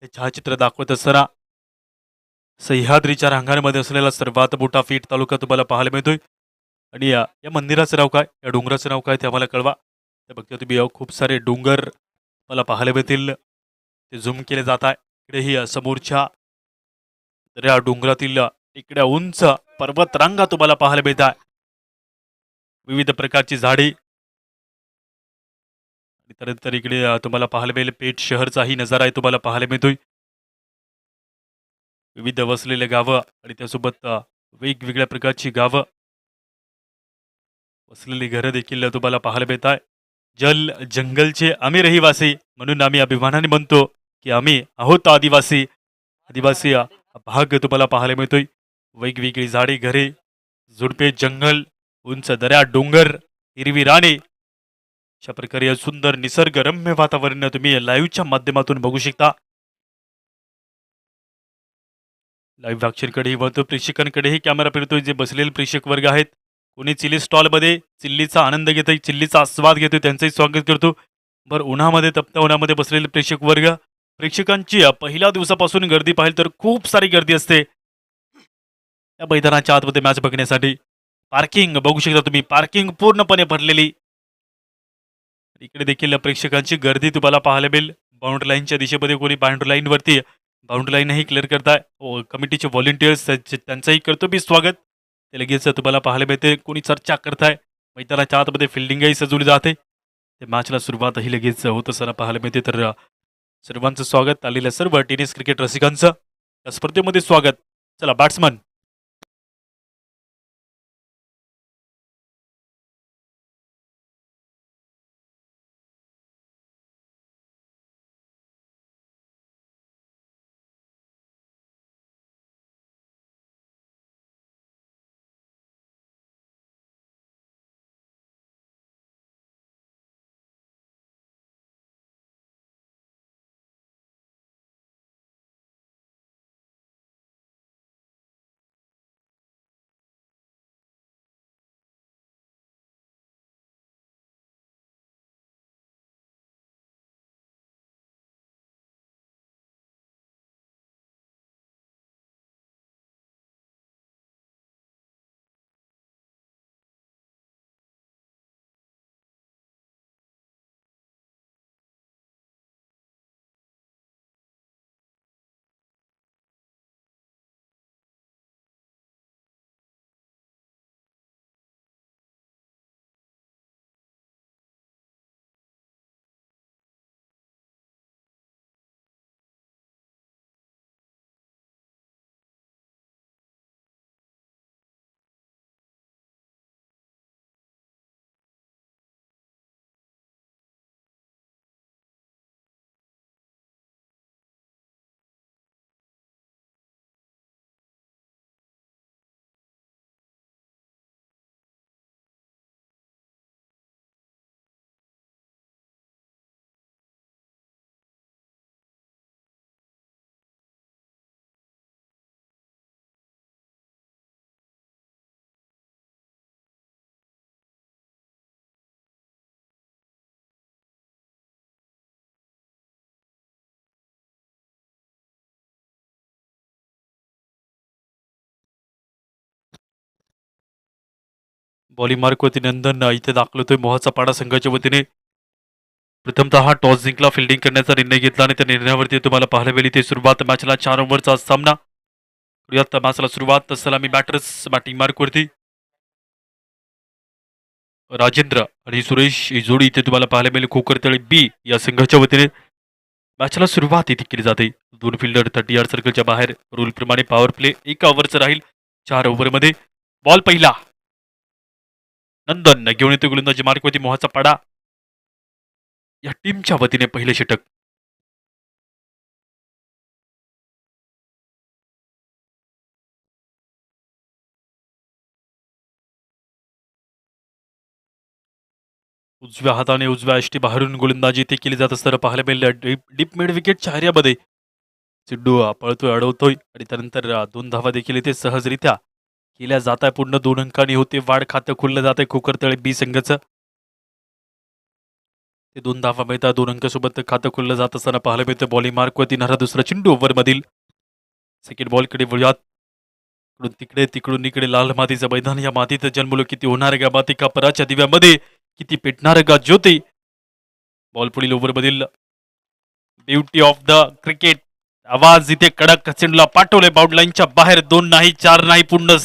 हे छायाचित्र दाखवत असताना सह्याद्रीच्या रांगांमध्ये असलेला सर्वात मोठा फीट तालुका तुम्हाला पाहायला मिळतोय. आणि या मंदिराचं नाव काय, या डोंगराचं नाव काय ते आम्हाला कळवा. ते बघता तुम्ही खूप सारे डोंगर मला पाहायला मिळतील. ते झूम केले जात आहे. इकडेही समोरच्या तर या डोंगरातील इकडे उंच पर्वतरांगा तुम्हाला पाहायला मिळत आहे. विविध प्रकारची झाडे. त्यानंतर इकडे तुम्हाला पाहायला मिळेल पेठ शहरचाही नजारा आहे तुम्हाला पाहायला मिळतोय. विविध वसलेले गावं आणि त्यासोबत वेगवेगळ्या प्रकारची गावं वसलेली घरं देखील तुम्हाला पाहायला मिळत आहे. जल जंगलचे आम्ही रहिवासी म्हणून आम्ही अभिमानाने म्हणतो की आम्ही आहोत आदिवासी. आदिवासी भाग तुम्हाला पाहायला मिळतोय. वेगवेगळी झाडे घरे झुडपे जंगल उंच दऱ्या डोंगर हिरवी राणे अशा प्रकारे सुंदर निसर्गरम्य वातावरण तुम्ही लाईव्हच्या माध्यमातून बघू शकता. लाईव्ह वाक्षरकडेही वळतो प्रेक्षकांकडेही कॅमेरा फिरतोय. जे बसलेले प्रेक्षक वर्ग आहेत कोणी चिली स्टॉलमध्ये चिल्लीचा आनंद घेतोय चिल्लीचा आस्वाद घेतोय त्यांचंही स्वागत करतो. बरं उन्हामध्ये तप्त्या उन्हामध्ये बसलेले प्रेक्षक वर्ग प्रेक्षकांची पहिल्या दिवसापासून गर्दी पाहिली तर खूप सारी गर्दी असते या मैदानाच्या आतमध्ये मॅच बघण्यासाठी. पार्किंग बघू शकता तुम्ही पार्किंग पूर्णपणे भरलेली. इकडे देखील प्रेक्षकांची गर्दी तुम्हाला पाहायला मिळेल. बाउंड्री लाईनच्या दिशेमध्ये कोणी बाउंड्री लाईनवरती बाउंड्री लाईनही क्लिअर करताय कमिटीचे व्हॉलेंटियर्स त्यांचंही करतो मी स्वागत. ते लगेच तुम्हाला पाहायला मिळते कोणी चर्चा करताय. मैदानाच्या आतमध्ये फिल्डिंगही सजवली जाते. ते मॅचला सुरुवातही लगेच होत असताना पाहायला मिळते. तर सर्वांचं स्वागत आलेल्या सर्व टेनिस क्रिकेट रसिकांचं या स्पर्धेमध्ये स्वागत. चला बॅट्समन बॉलिंग मार्कवरती नंदन इथे दाखलतोय मोहाचा पाडा संघाच्या वतीने. प्रथमतः टॉस जिंकला फिल्डिंग करण्याचा निर्णय घेतला आणि त्या निर्णयावरती तुम्हाला पाहायला मिळेल ते सुरुवात मॅचला 4 ओव्हरचा सामना. करूयात मॅचला सुरुवात. सलामी बॅटर्स बॅटिंग मार्कवरती राजेंद्र आणि सुरेश ही जोडी इथे तुम्हाला पाहायला मिळेल खोकरतळी बी या संघाच्या वतीने. मॅचला सुरुवात इथे केली जाते. 2 फिल्डर 30 यार्ड सर्कलच्या बाहेर. रूल प्रमाणे पॉवर प्ले 1 ओव्हरचा राहील 4 ओव्हरमध्ये. बॉल पहिला नंदन घेऊन येतो गोलंदाजी मार्कवरती मोहाचा पाडा या टीमच्या वतीने पहिले षटक. उजव्या हाताने उजव्या यष्टी बाहेरून गोलंदाजी इथे केली जात असताना पाहायला मिळेल डीप मिड विकेटच्या एरियामध्ये सिड्डू पळतोय अडवतोय आणि त्यानंतर 2 धावा देखील इथे सहजरित्या केल्या जात आहे. पूर्ण 2 अंकांनी होते वाढ खातं खुललं जात आहे खोकरतळे बी संघाचं. ते 2 धावा मिळतात. 2 अंकासोबत खातं खुललं जात असताना पाहायला मिळतं. बॉलिंग मार्कवरती येणारा दुसरा चेंडू ओव्हरमधील. सेकंड बॉलकडे वळूयात. इकडून तिकडे तिकडून इकडे लाल मातीचं मैदान. या मातीत जन्मलो किती होणार गा माती कापराच्या दिव्यामध्ये किती पेटणार गा ज्योती. बॉल पुढील ओव्हरमधील ब्युटी ऑफ द क्रिकेट. आवाज इथे कडक चेंडूला पाठवले बाउंड लाईनच्या बाहेर. 2 नाही 4 नाही पूर्ण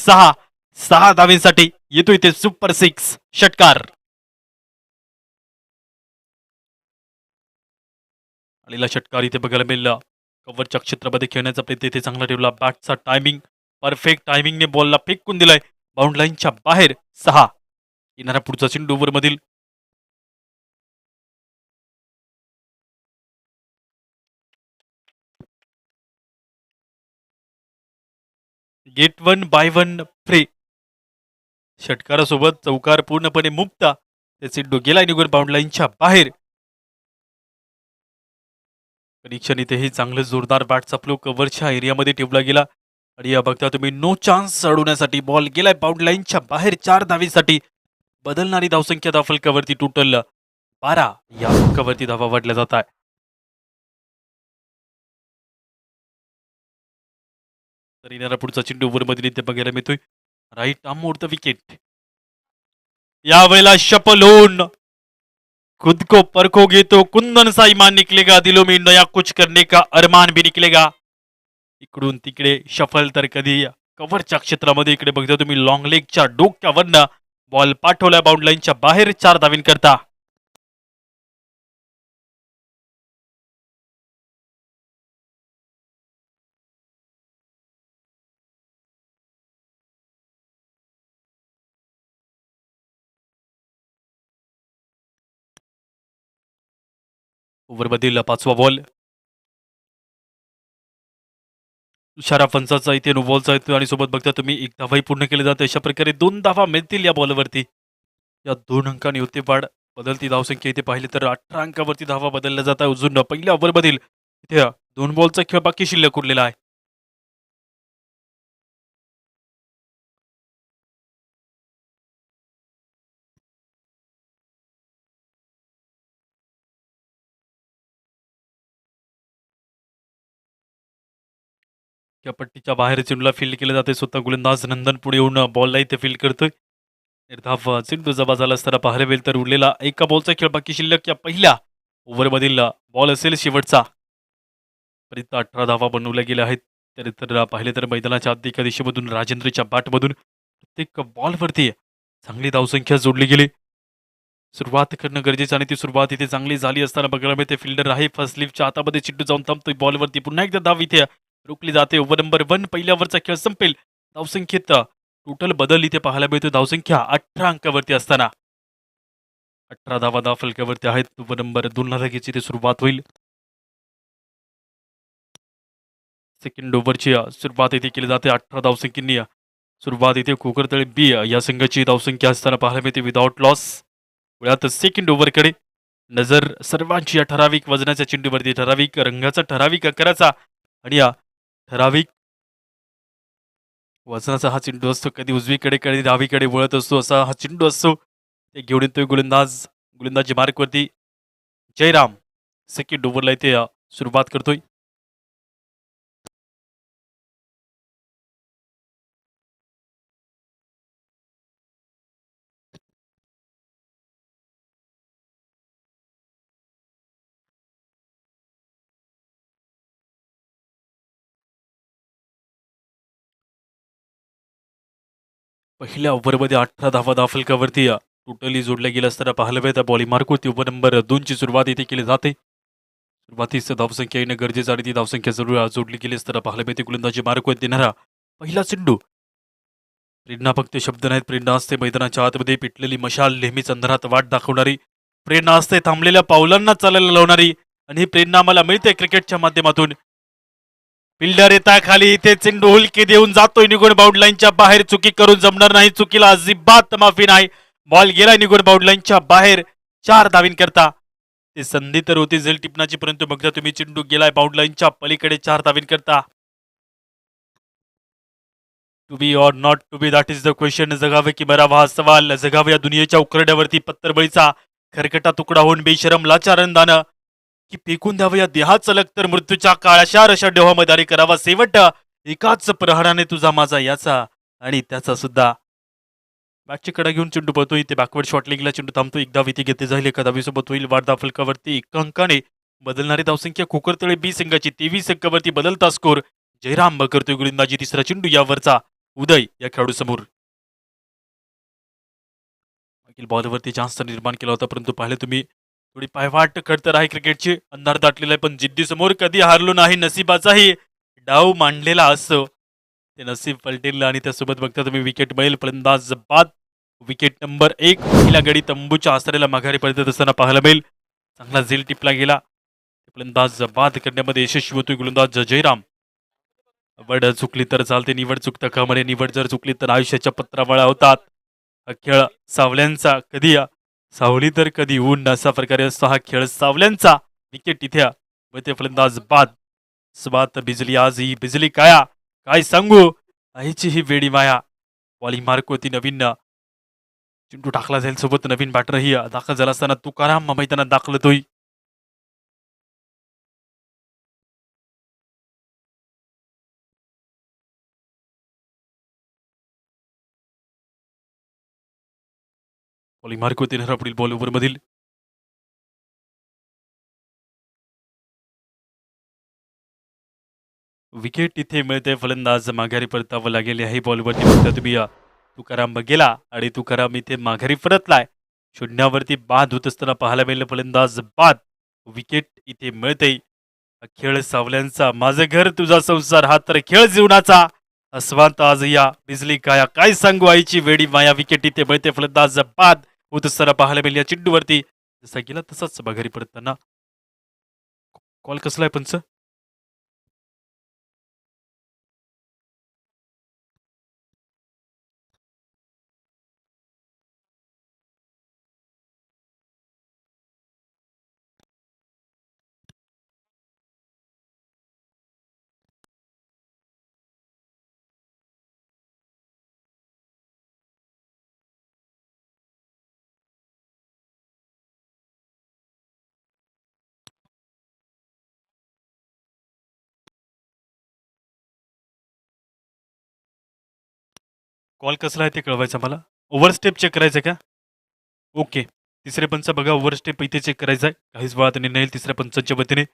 6 धावेसाठी येतो इथे सुपर 6 षटकार. आलेला षटकार इथे बघायला मिळाला. कव्हरच्या क्षेत्रामध्ये खेळण्याचा प्रयत्न इथे चांगला ठेवला. बॅटचा टायमिंग परफेक्ट टायमिंगने बॉलला फेकून दिलाय बाउंड लाईनच्या बाहेर. 6 येणारा पुढचा चेंडू ओव्हरमधील. Get 1 by 1 free. षटकारासोबत चौकार पूर्णपणे मुक्त. त्याचे गेला निघून बाउंड लाईनच्या बाहेर. कनेक्शन इथेही चांगलं जोरदार बॅटचा फ्लो कव्हरच्या एरियामध्ये ठेवला गेला आणि या बघता तुम्ही नो चान्स अडवण्यासाठी बॉल गेलाय बाउंड लाईनच्या बाहेर. 4 धावेसाठी बदलणारी धावसंख्या दाखल कवरती टोटल 12 या अंकावरती धावा वाढल्या जात आहे. तर येणारा पुढचा चेंडू ओव्हरमधील इथे बघायला मिळतोय. Right arm over the wicket. यावेळेला शपल होऊन खुद को परखोगे तो कुंदन सा ईमान निकलेगा. दिलो में नया कुछ करने का अरमान भी निकलेगा. इकडून तिकडे शफल तर कधी कव्हरच्या क्षेत्रामध्ये इकडे बघता तुम्ही लॉंग लेगच्या डोक्यावरनं बॉल पाठवला बाउंड लाईनच्या बाहेर. 4 धावींकरता. ओव्हरमधील 5वा बॉल. तुषारा पंचाचा इथे नो बॉलचा येतो आणि सोबत बघता तुम्ही 1 धावाही पूर्ण केली जाते. अशा प्रकारे 2 धावा मिळतील या बॉलवरती. या 2 अंकांनी होते वाढ. बदलती धावसंख्या इथे पाहिली तर 18 अंकावरती धावा बदलल्या जात आहे. अजून पहिल्या ओव्हरमधील इथे 2 बॉलचा खेळ बाकी शिल्लक उरलेला आहे. या पट्टीच्या बाहेर चेंडूला फील्ड केलं जाते. स्वतः गोलंदाज नंदन पुढे येऊन बॉलला इथे फील्ड करतोय. निर्धाव चेंडू जबा झाला असताना पाहायला मिळेल तर उरलेला एका बॉलचा खेळ बाकी शिल्लक या पहिल्या ओव्हरमधील बॉल असेल शेवटचा. पर्यंत 18 धावा बनवल्या गेल्या आहेत. तर पाहिले तर मैदानाच्या आत दिशेमधून राजेंद्रच्या बॅटमधून प्रत्येक बॉलवरती चांगली धावसंख्या जोडली गेली. सुरुवात करणं गरजेचं आणि ती सुरुवात इथे चांगली झाली असताना बघायला मिळते फिल्डर आहे फर्स्ट लिफ्टच्या हातामध्ये चेंडू जाऊन थांबतोय. बॉलवरती पुन्हा एकदा धाव इथे रोखली जाते. ओव्हर नंबर 1 पहिल्या ओव्हरचा खेळ संपेल. धावसंख्येत टोटल बदल इथे पाहायला मिळतो. धावसंख्या 18 अंकावरती असताना 18 धावा धाव फलकावरती आहेत. ओव्हर नंबर 2 ला लगेच इथे सुरुवात होईल. सेकंड ओव्हरची सुरुवात इथे केली जाते. 18 धावसंख्येनी सुरुवात इथे कोकरतळे बी या संघाची धावसंख्या असताना पाहायला मिळते विदाउट लॉस. वेळात सेकंड ओव्हरकडे नजर सर्वांची या ठराविक वजनाच्या चेंडूवरती. ठराविक रंगाचा, ठराविक आकाराचा आणि या ठराविक वजनाचा हा चेंडू असतो. कधी उजवीकडे कधी डावीकडे वळत असतो असा हा चेंडू असतो. ते घेऊन येतोय गोलंदाजी मार्कवरती जयराम. सेकंड ओव्हरला इथे सुरुवात करतोय. पहिल्या ओव्हरमध्ये 18 धावा धाव फलकावरती टोटली जोडल्या गेल्या असताना पाहायला मिळतं. बॉलिंग मार्कवरती ओव्हर नंबर 2 ची सुरुवात इथे केली जाते. सुरुवातीस धावसंख्या येणं गरजेचं आणि ती धावसंख्या जरूर जोडली गेली असताना पाहायला मिळते. गोलंदाजी मार्कवरती देणारा पहिला चेंडू. प्रेरणा फक्त शब्द नाहीत. प्रेरणा असते मैदानाच्या आतमध्ये पेटलेली मशाल, नेहमीच अंधारात वाट दाखवणारी. प्रेरणा असते थांबलेल्या पावलांना चालायला लावणारी आणि ही प्रेरणा मला मिळते क्रिकेटच्या माध्यमातून. फिल्डर येता खाली इथे चेंडू हुलकी देऊन जातोय निघून बाउंड लाईनच्या बाहेर. चुकी करून जमणार नाही. चुकीला अजिबात माफी नाही. बॉल गेला निघून बाउंड लाईनच्या बाहेर. 4 धावींकरता. ते संधी तर होती झेल टिपणाची परंतु बघता तुम्ही चेंडू गेलाय बाउंड लाईनच्या पलीकडे. 4 धावींकरता. To be or not to be that is the question. जगावे की मरावा हा सवाल. जगावे या दुनियेच्या उकरड्यावरती पत्तरबळीचा खरकटा तुकडा होऊन बेशरम लाचारंदानं की फेकून द्यावं या देहाचं लग तर मृत्यूच्या काळाशा रशा डोहामध्ये आणि करावा शेवट एकाच प्रहाराने तुझा माझा याचा आणि त्याचा सुद्धा. बॅटची कडा घेऊन चेंडू पळतोय ते बॅकवर्ड शॉट लिगला चेंडू थांबतो एकदा विती घेते जाईल एका धावीसोबत होईल वाढदा फलकावरती एका अंकाने बदलणारी धावसंख्या कोकरतळे बी संघाची 23 अंकावरती बदलता स्कोर. जयराम करतोय गोलंदाजी तिसरा चेंडू यावरचा उदय या खेळाडू समोर. मागील बॉलवरती जास्त निर्माण केला होता परंतु पाहिले तुम्ही थोडी पायवाट खडतर आहे क्रिकेटची अंधार दाटलेला आहे पण जिद्दी समोर कधी हारलो नाही नशिबाचाही डाव मांडलेला असतो. ते नसीब पलटेल आणि त्यासोबत बघता तुम्ही विकेट मिळेल फलंदाज बाद. विकेट नंबर 1 पहिला गडी तंबूच्या आसऱ्याला माघारी पडत असताना पाहायला मिळेल. चांगला झेल टिपला गेला. फलंदाज बाद करण्यामध्ये यशस्वी होतोय गोलंदाज जयराम. निवड चुकली तर चालते निवड चुकता कामा नये निवड जर चुकली तर आयुष्याच्या पत्रावळ्या होतात. हा खेळ सावल्यांचा कधी सावली तर कधी ऊन असा प्रकारे असतो हा खेळ सावल्यांचा. विकेट इथे व ते फलंदाज बाद. स्वात भिजली आज ही भिजली काया काय सांगू आईची ही वेडी माया. बॉलिंग मार्क होती नवीन चेंडू टाकला जाईल सोबत नवीन बॅटरही दाखल झाला असताना तुकाराम मैदानात दाखल तोय. बॉलिंग मार्क होती ना पुढील बॉल ओव्हर मधील विकेट इथे मिळते फलंदाज माघारी परतावं लागेल याही बॉलवरती फक्त तुम्ही तुकाराम गेला आणि तुकाराम इथे माघारी परतलाय. शून्यावरती बाद होत असताना पाहायला मिळेल फलंदाज बाद. विकेट इथे मिळते. खेळ सावल्यांचा माझं घर तुझा संसार हा तर खेळ जीवनाचा. अस्वांत आज या बिजली काया काय सांगू आईची वेडी माया. विकेट इथे मिळते फलंदाज बाद होत असताना पाहायला मिळेल या चेंडूवरती जसा गेला तसाच माघारी परतताना. कॉल कसला आहे पंच. कॉल कसला आहे ते कळवायचं मला. ओव्हर स्टेप चेक करायचं का. ओके. तिसरे पंच बघा ओव्हर स्टेप इथे चेक करायचा आहे काहीच वेळात निर्णय येईल तिसऱ्या पंचांच्या वतीने.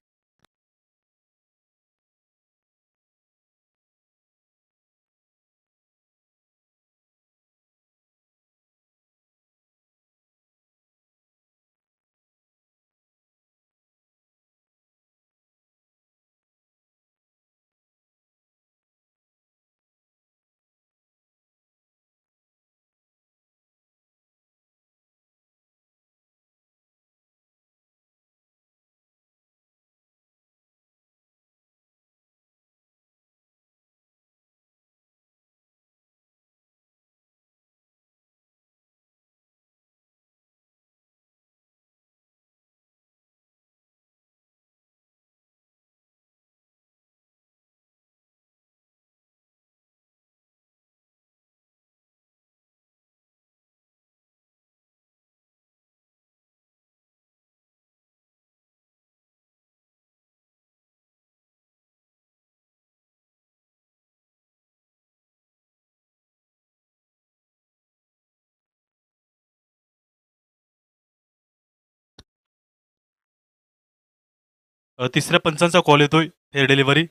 तिसऱ्या पंचांचा कॉल येतोय फेअर डिलिव्हरी.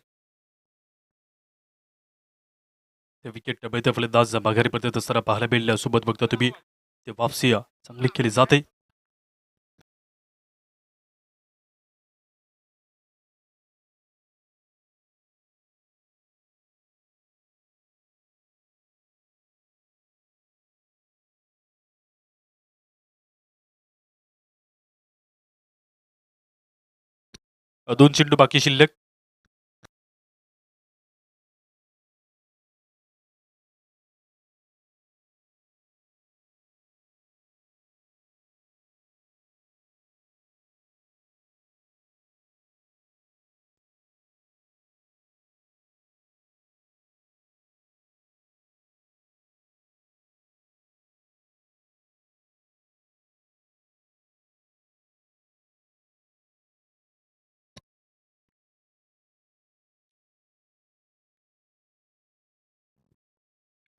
ते विकेट डबे फलंदाज माघारी पडत असताना पाहायला मिळाल्या सोबत बघता तुम्ही ते वापसी चांगली केली जाते. दोन चेंडू बाकी शिल्लक.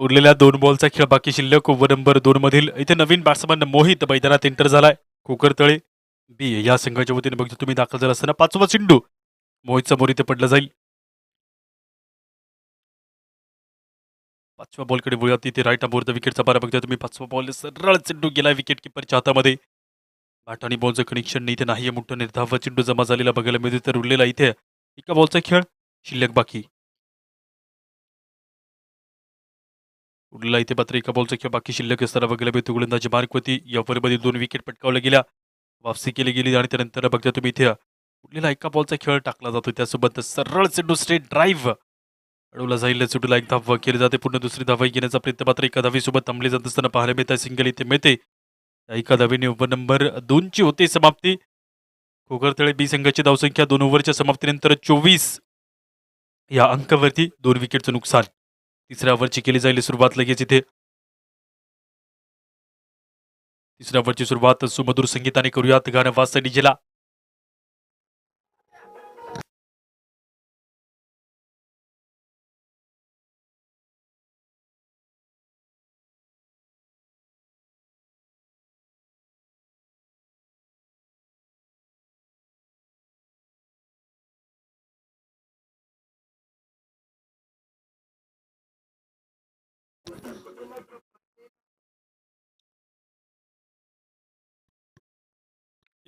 उरलेल्या 2 बॉलचा खेळ बाकी शिल्लक. ओव्हर नंबर 2 मधील इथे नवीन बॅट्समन मोहित मैदानात एंटर झालाय. कोकरतळे बी या संघाच्या वतीने बघतो तुम्ही दाखल झाला असताना 5वा चेंडू मोहित समोर इथे पडला जाईल. 5व्या बॉलकडे वळूया. तिथे राईट अबोर विकेटचा पारा बघता तुम्ही. 5वा बॉल सरळ चेंडू गेला विकेट किपरच्या हातामध्ये. बॅट आणि बॉलचं कनेक्शन इथे नाही. मोठं निर्धाव चेंडू जमा झालेला बघायला मिळते. तर उरलेला इथे एका बॉलचा खेळ शिल्लक बाकी. उरलेला इथे मात्र एका बॉलचा खेळ बाकी शिल्लक असताना बघायला मिळतो. गोलंदाजी मार्कवरती या ओव्हरमध्ये 2 विकेट पटकावल्या गेल्या. वापसी केली गेली आणि त्यानंतर बघता तुम्ही इथे उरलेला एका बॉलचा खेळ टाकला जातो. त्यासोबत सरळ चेंडू स्ट्रेट ड्राईव्ह अडवला जाईल. चेंडूला एक धाव केली जाते. पूर्ण दुसरी धावा घेण्याचा प्रयत्न मात्र एका धावीसोबत थांबले जात असताना पाहायला मिळतं. सिंगल इथे मिळते. एका धावीने ओव्हर नंबर 2 ची होते समाप्ती. कोकरतळे बी संघाची धावसंख्या 2 ओव्हरच्या समाप्तीनंतर 24 या अंकावरती 2 विकेटचं नुकसान. तिसऱ्या ओव्हरची केली जाईल सुरुवात लगेच इथे. तिसऱ्या ओव्हरची सुरुवात सुमधुर संगीताने करूयात. गाणं वाजतं डीजेला.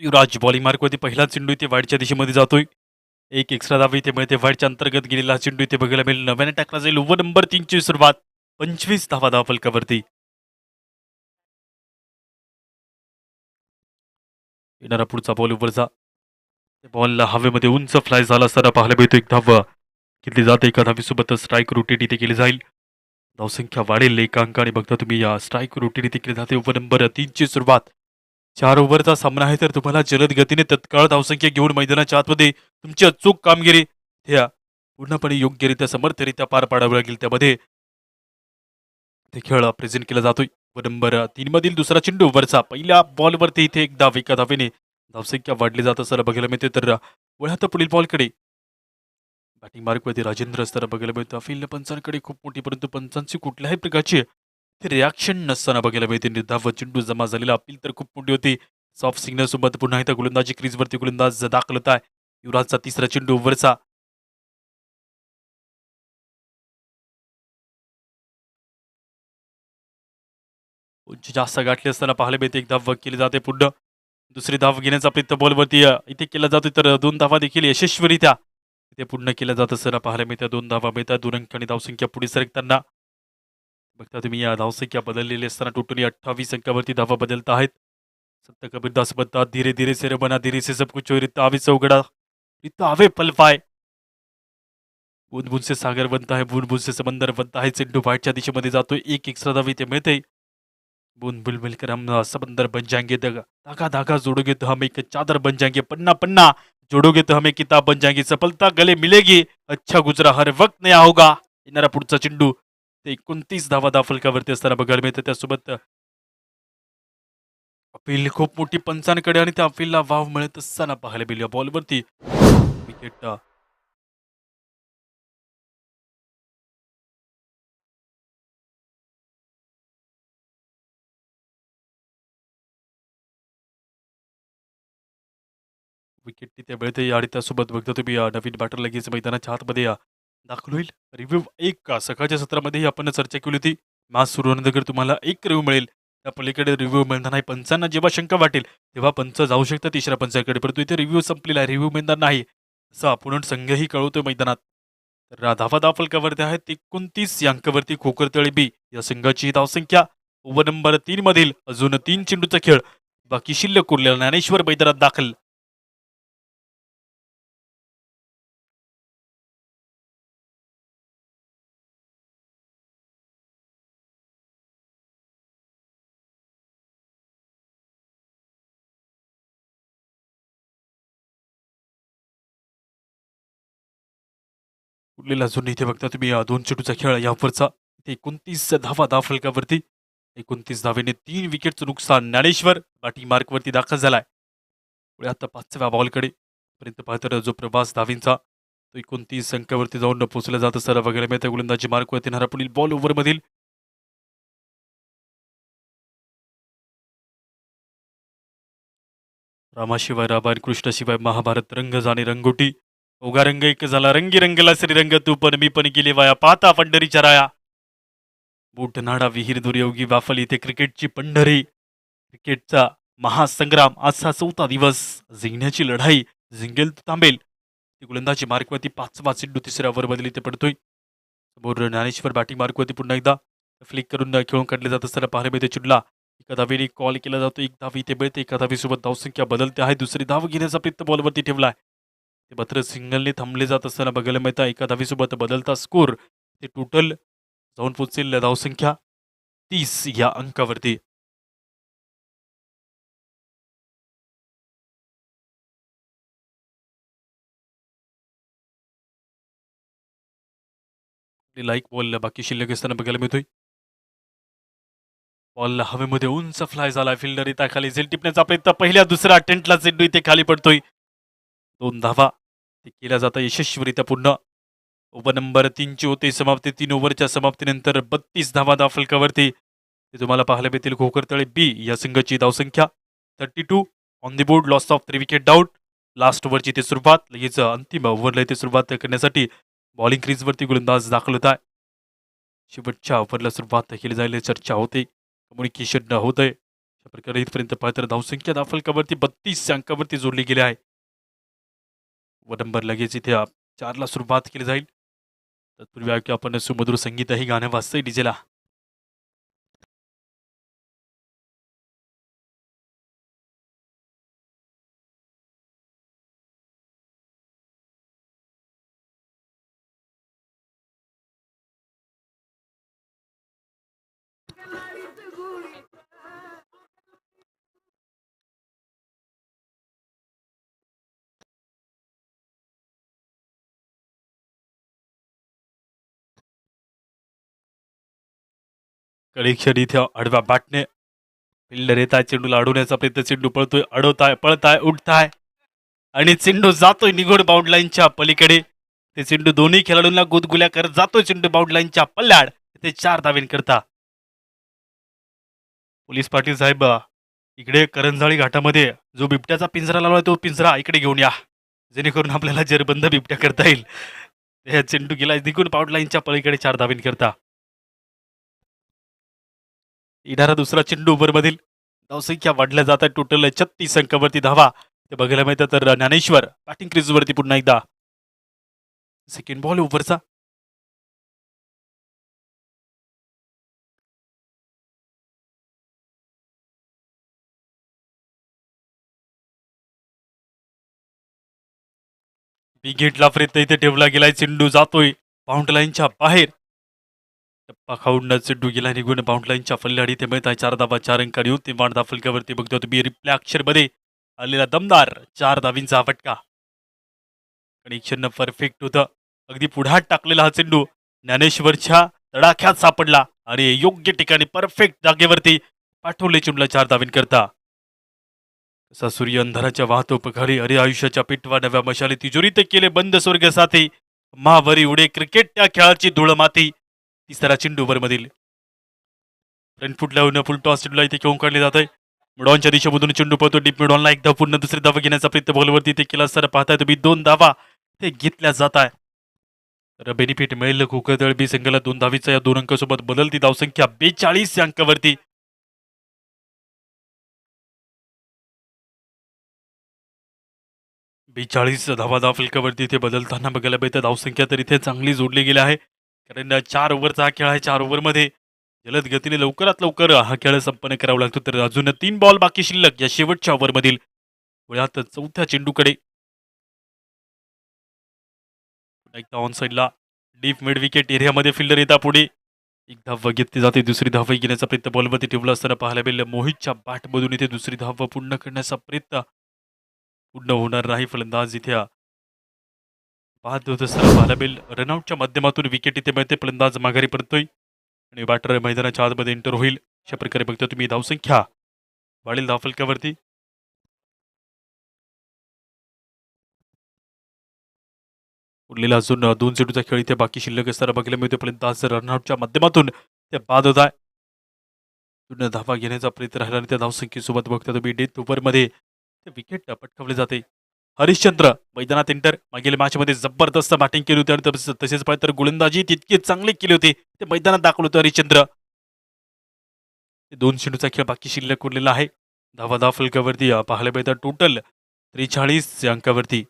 युवराज बॉलिंग मार्कवरती पहिला चेंडू इथे वाईडच्या दिशेमध्ये जातोय. एक एक्स्ट्रा धाव इथे मिळते. वाईडच्या अंतर्गत गेलेला चेंडू इथे बघायला मिळेल. नव्याने टाकला जाईल. ओव्हर नंबर 3 ची सुरुवात. 25 धावा धाव फलकावरती. येणारा पुढचा बॉल ओव्हरचा. बॉल हवेमध्ये उंच फ्लाय झाला असताना पाहायला मिळतो. एक धाव घेतली जाते. एका धावीसोबत स्ट्राईक रोटेट इथे केली जाईल. धावसंख्या वाढेल एका अंकाने बघता तुम्ही. या स्ट्राईक रोटेट इथे केली जाते. ओव्हर नंबर 3 ची सुरुवात. 4 ओव्हरचा सामना आहे. तर तुम्हाला जलद गतीने तत्काळ धावसंख्या घेऊन मैदानाच्या आतमध्ये तुमची अचूक कामगिरी ह्या पूर्णपणे योग्यरित्या समर्थरित्या पार पाडावी लागेल. त्यामध्ये ते खेळ प्रेझेंट केला जातोय. नंबर 3 मधील दुसरा चेंडू ओव्हरचा. पहिल्या बॉलवरती इथे एक धाव. एका धावेने धावसंख्या वाढली जात असताना बघायला मिळते. तर वळ्यात पुढील बॉलकडे बॅटिंग मार्कवरती राजेंद्र असताना बघायला मिळतं. अफील पंचांकडे खूप मोठी, परंतु पंचांची कुठल्याही प्रकारची रिॲक्शन नसताना बघायला मिळते. निर्धाव चेंडू जमा झालेला. अपील तर खूप मोठी होती. सॉफ्ट सिग्नल सोबत पुन्हा एकदा गोलंदाजी क्रीजवरती गोलंदाज दाखल होत आहे. युवराजचा तिसरा चेंडू ओव्हरचा. उंची जास्त गाठली असताना पाहायला मिळते. एक धाव केली जाते. पुढं दुसरी धाव घेण्याचा प्रयत्न बॉलवरती इथे केला जातो. तर 2 धावा देखील यशस्वीरित्या इथे पूर्ण केल्या जात असताना पाहायला मिळतात. 2 धावा मिळतात. 2 अंकांनी धावसंख्या पुढे सरकताना बघता तुम्ही. या धावसंख्या बदललेली असताना टोटली 28 अंकावरती धावा बदलत आहेत. संत कबीरदास बनतात. धीरे धीरे से बना, धीरे से सब कुछ हो. रित्ता आवे चौघडा, रित्ता आवे पलफाय. बूंद बूंद से सागर बनता है, बूंद बूंद से समंदर बनता है. चेंडू बाहेरच्या दिशेमध्ये जातोय. एक एक्स्ट्रा धाव इथे मिळते. बूंद बुल मिलकर हम समंदर बन जाएंगे. धागा धागा जोड़ोगे तो हम एक चादर बन जाएंगे. पन्ना पन्ना जोड़ोगे तो हमें किताब बन जाएंगे. सफलता गले मिलेगी. अच्छा गुजरा हर वक्त नया होगा. येणारा पुढचा चेंडू ते 29 धावा फलकावरती असताना बघायला मिळतं. त्यासोबत अपील खूप मोठी पंचांकडे आणि त्या अपीलला वाव मिळत असताना पाहायला मिळेल. बॉलवरती विकेट विकेट तिथे मिळते आणि त्यासोबत बघता तुम्ही नवीन बॅटर लगेच मैदानाच्या आतमध्ये दाखल होईल. रिव्ह्यू एक सकाळच्या सत्रामध्येही आपण चर्चा केली होती. मॅच सुरू होण्यानंतर तुम्हाला एक रिव्ह्यू मिळेल. त्या पलीकडे रिव्ह्यू मिळणार नाही. पंचांना जेव्हा शंका वाटेल तेव्हा पंच जाऊ शकतात तिसऱ्या पंचाकडे, परंतु इथे रिव्ह्यू संपलेला आहे. रिव्ह्यू मिळणार नाही असं आपण संघही कळवतोय मैदानात. तर धावा फलकावरती आहेत 29 या अंकावरती खोकरतळे बी या संघाची धावसंख्या. ओव्हर नंबर 3 मधील अजून 3 चेंडूचा खेळ बाकी शिल्लक उरलेला. ज्ञानेश्वर मैदानात दाखल. उरलेला अजून इथे बघता तुम्ही 2 चेंडूचा खेळ यावरचा. इथे 29 धावा फलकावरती. 29 धावेने 3 विकेटचं नुकसान. ज्ञानेश्वर बॅटिंग मार्कवरती दाखल झालाय. पुढे आता 5व्या बॉलकडे पर्यंत पाहता जो प्रवास धावींचा तो 29 अंकावरती जाऊन पोहोचला जात असताना बघायला मिळतं. गोलंदाजी मार्कवरती येणारा पुढील बॉल ओव्हरमधील रामाशिवाय रामायण कृष्णाशिवाय महाभारत रंग जाणे रंगोटी ओगा रंग एक झाला रंगी रंगला श्रीरंग तू पण मी पण गेले वाया पाहता पंढरीच्या राया बूटनाडा विहीर दुर्योगी वाफल इथे क्रिकेटची पंढरी क्रिकेटचा महासंग्राम आजचा 4था दिवस जिंकण्याची लढाई जिंकेल तर थांबेल ती गोलंदाजी मार्कवरती 5वा चेंडू तिसऱ्या ओव्हरमध्ये इथे पडतोय समोर ज्ञानेश्वर बॅटिंग मार्कवरती पुन्हा एकदा फ्लिक करून खेळून काढले जात असताना पाहायला मिळते चुडला एका धावेने कॉल केला जातो एक धाव इथे मिळते एका धावेसोबत धावसंख्या बदलते आहे दुसरी धाव घेण्याचा प्रयत्न बॉलवरती ठेवलाय ते मात्र सिंगलने थांबले जात असताना बघायला मिळतं एका धावेसोबत बदलता स्कोर ते टोटल जाऊन पोहोचेल धावसंख्या 30 या अंकावरती लाईक बॉल बाकी शिल्लक असताना बघायला मिळतोय बॉल हवेमध्ये उंच फ्लाय झाला फिल्डर इथं खाली झेल टिपण्याचा प्रयत्न पहिल्या दुसऱ्या अटेम्प्टला चेंडू इथे खाली पडतोय 2 धावा ते केल्या जातं यशस्वीरित्या पूर्ण ओव्हर नंबर 3ची होते समाप्ती 3 ओव्हरच्या समाप्तीनंतर 32 धावा फलकावरती ते तुम्हाला पाहायला मिळतील खोकरतळे बी या संघाची धावसंख्या 32 on the board loss of 3 wicket doubt last ओव्हरची ते सुरुवात लगेच अंतिम ओव्हरला इथे सुरुवात करण्यासाठी बॉलिंग क्रीजवरती गोलंदाज दाखल होत आहे शेवटच्या ओव्हरला सुरुवात केली जाईल चर्चा होते कम्युनिकेशन होत आहे अशा प्रकारे इथपर्यंत पाहतर धावसंख्या दाफलकावरती 32 अंकावरती जोडली गेली आहे व नंबर लगेच इथे 4ला सुरुवात केली जाईल तत्पूर्वी ऐकूया आपण सुमधुर संगीतही गाणं वाजतंय डीजेला कडेक्षण इथे आडव्या बॅटने फिल्डर येत आहे चेंडूला अडवण्याचा प्रयत्न चेंडू पळतोय अडवताय पळताय उडताय आणि चेंडू जातोय निगोड बाउंड लाईनच्या पलीकडे ते चेंडू दोन्ही खेळाडूंना गुदगुल्या करत जातोय चेंडू बाउंड लाईनच्या पल्ल्याड ते 4 धावेन करता पोलीस पाटील साहेब इकडे करंजाळी घाटामध्ये जो बिबट्याचा पिंजरा लावला तो पिंजरा इकडे घेऊन या जेणेकरून आपल्याला जेरबंद बिबट्या करता येईल चेंडू गेला निघून बाउंड लाईनच्या पलीकडे 4 धावेन करता येणारा दुसरा चेंडू ओव्हरमधील धावसंख्या वाढल्या जात आहे टोटल 36 अंकावरती धावा ते बघायला मिळतं तर ज्ञानेश्वर बॅटिंग क्रीजवरती पुन्हा एकदा सेकंड बॉल ओव्हरचा विकेटला प्रयत्न इथे ठेवला गेलाय चेंडू जातोय बाउंड लाईनच्या बाहेर टप्पा खाऊन चेंडू गेला निघून बाउंड लाईनच्या फल्ल्याडी ते मिळत आहे 4 धावा 4 अंकाने होती मांडदा फलकावरती बघतो तुम्ही रिप्ले अक्षरमध्ये आलेला दमदार 4 धावींचा फटका कनेक्शन परफेक्ट होतं अगदी पुढ्यात टाकलेला हा चेंडू ज्ञानेश्वरच्या तडाख्यात सापडला आणि योग्य ठिकाणी परफेक्ट जागेवरती पाठवले चेंडूला 4 धावीन करता तसा सूर्य अंधाराच्या वाहतो पखाडी अरे आयुष्याच्या पिटवा नव्या मशाली तिजोरीत केले बंद स्वर्ग साथी महावरी उडे क्रिकेट त्या खेळाची धूळ माती तिसरा चेंडू ओव्हरमधील फ्रंट फुट लावून फुल टॉस चेंडूला इथे खेळून काढले जात आहे मिडॉनच्या दिशेमधून चेंडू पळतो डीप मिडॉनला एकदा पूर्ण दुसरी धावा घेण्याचा प्रयत्न बॉलवरती ते केला सर पाहताय तुम्ही 2 धावा ते घेतल्या जात आहे तर बेनिफिट मिळेल खोकदळ बी संघाला 2 धावीचा या 2 अंकासोबत बदलती धावसंख्या 42 अंकावरती 42 धावा फलकावरती इथे बदलताना बघायला मिळतं धावसंख्या तर इथे चांगली जोडली गेली आहे कारण 4 ओव्हरचा हा खेळ आहे 4 ओव्हरमध्ये जलद गतीने लवकरात लवकर हा खेळ संपन्न करावा लागतो तर अजून 3 बॉल बाकी शिल्लक या शेवटच्या ओव्हरमधील वळ्यात 4थ्या चेंडूकडे एकदा ऑन साईडला डीप मिड विकेट एरियामध्ये फिल्डर येता पुढे एक धाव घेतली जाते दुसरी धाव घेण्याचा प्रयत्न बॉलवरती ठेवला असताना पाहायला मिळेल मोहितच्या बॅटमधून इथे दुसरी धाव पूर्ण करण्याचा प्रयत्न पूर्ण होणार नाही फलंदाज इथे पाहत होत असताना पाहायला मिळेल रनआउटच्या माध्यमातून विकेट इथे मिळते फलंदाज माघारी परतोय आणि बॅटर मैदानाच्या आतमध्ये एंटर होईल अशा प्रकारे बघतो तुम्ही धावसंख्या वाढेल धावफलकावरती उरलेला अजून 2 चेंडूचा खेळ इथे बाकी शिल्लक असताना बघायला मिळते फलंदाज रनआउटच्या माध्यमातून ते बाद होत आहे पूर्ण धावा घेण्याचा प्रयत्न राहिला आणि त्या धावसंख्येसोबत बघता तुम्ही डेथ ओव्हरमध्ये विकेट पटकावली जाते. हरिश्चंद्र मैदानात एंटर. मागील मॅचमध्ये जबरदस्त बॅटिंग केली होती आणि तसेच पाहिजे तर गोलंदाजी तितकी चांगली केली होती. ते मैदानात दाखवलं होतं हरिश्चंद्र. 2 चेंडूचा खेळ बाकी शिल्लक उरलेला आहे. धावा फलकावरती पाहायला मिळतात टोटल 43 अंकावरती.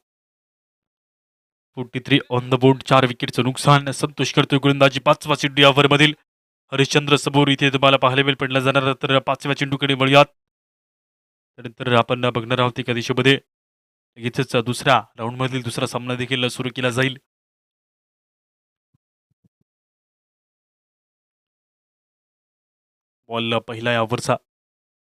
43 on the board. 4 विकेटचं नुकसान. संतोष करतोय गोलंदाजी 5वा चेंडू या ओव्हरमधील. हरिश्चंद्र समोर इथे तुम्हाला पाहायला मिळेल पडला जाणार. तर 5व्या चेंडूकडे वळूयात. त्यानंतर आपण बघणार आहोत एका दिशेमध्ये लगेचच दुसऱ्या राऊंडमधील दुसरा सामना देखील सुरू केला जाईल. बॉल पहिला या ओव्हरचा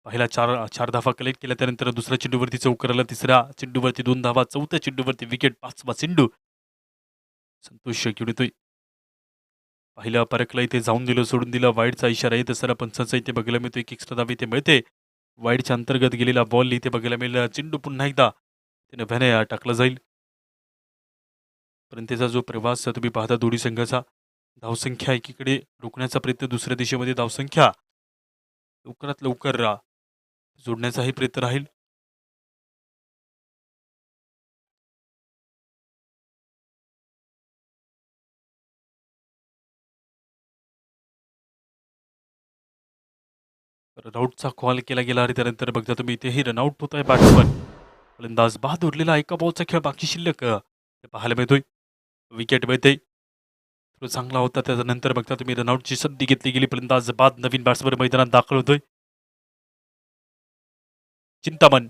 पहिला चार धावा कलेक्ट केल्या. त्यानंतर दुसऱ्या चेंडूवरती चौकार आला. तिसऱ्या चेंडूवरती 2 धावा. चौथ्या चेंडूवरती विकेट. 5वा चेंडू संतोष घेऊन येतोय. पहिल्या परकला इथे जाऊन दिलं, सोडून दिलं. वाईडचा इशारा येत असताना पंचांचा इथे बघायला मिळतो. एक एक्स्ट्रा धाव इथे मिळते. वाईडच्या अंतर्गत गेलेला बॉल इथे बघायला मिळेल. चेंडू पुन्हा एकदा ते नव्याने टाकला जाईल. पर्यंतचा जो प्रवास तुम्ही पाहता दोन्ही संघाचा धावसंख्या एकीकडे रोखण्याचा प्रयत्न, दुसऱ्या दिशेमध्ये धावसंख्या लवकरात लवकर जोडण्याचाही प्रयत्न राहील. रनआउटचा कॉल केला गेला आणि त्यानंतर बघता तुम्ही इथेही रनआउट होत आहे बॅट्समन. फलंदाज बाद उरलेला एका बॉलचा खेळ बाकी शिल्लक पाहायला मिळतोय. विकेट मिळते. तो चांगला होता. त्यानंतर बघता तुम्ही रनआउटची संधी घेतली गेली. फलंदाज बाद. नवीन बॅट्समन मैदानात दाखल होतोय. चिंतामण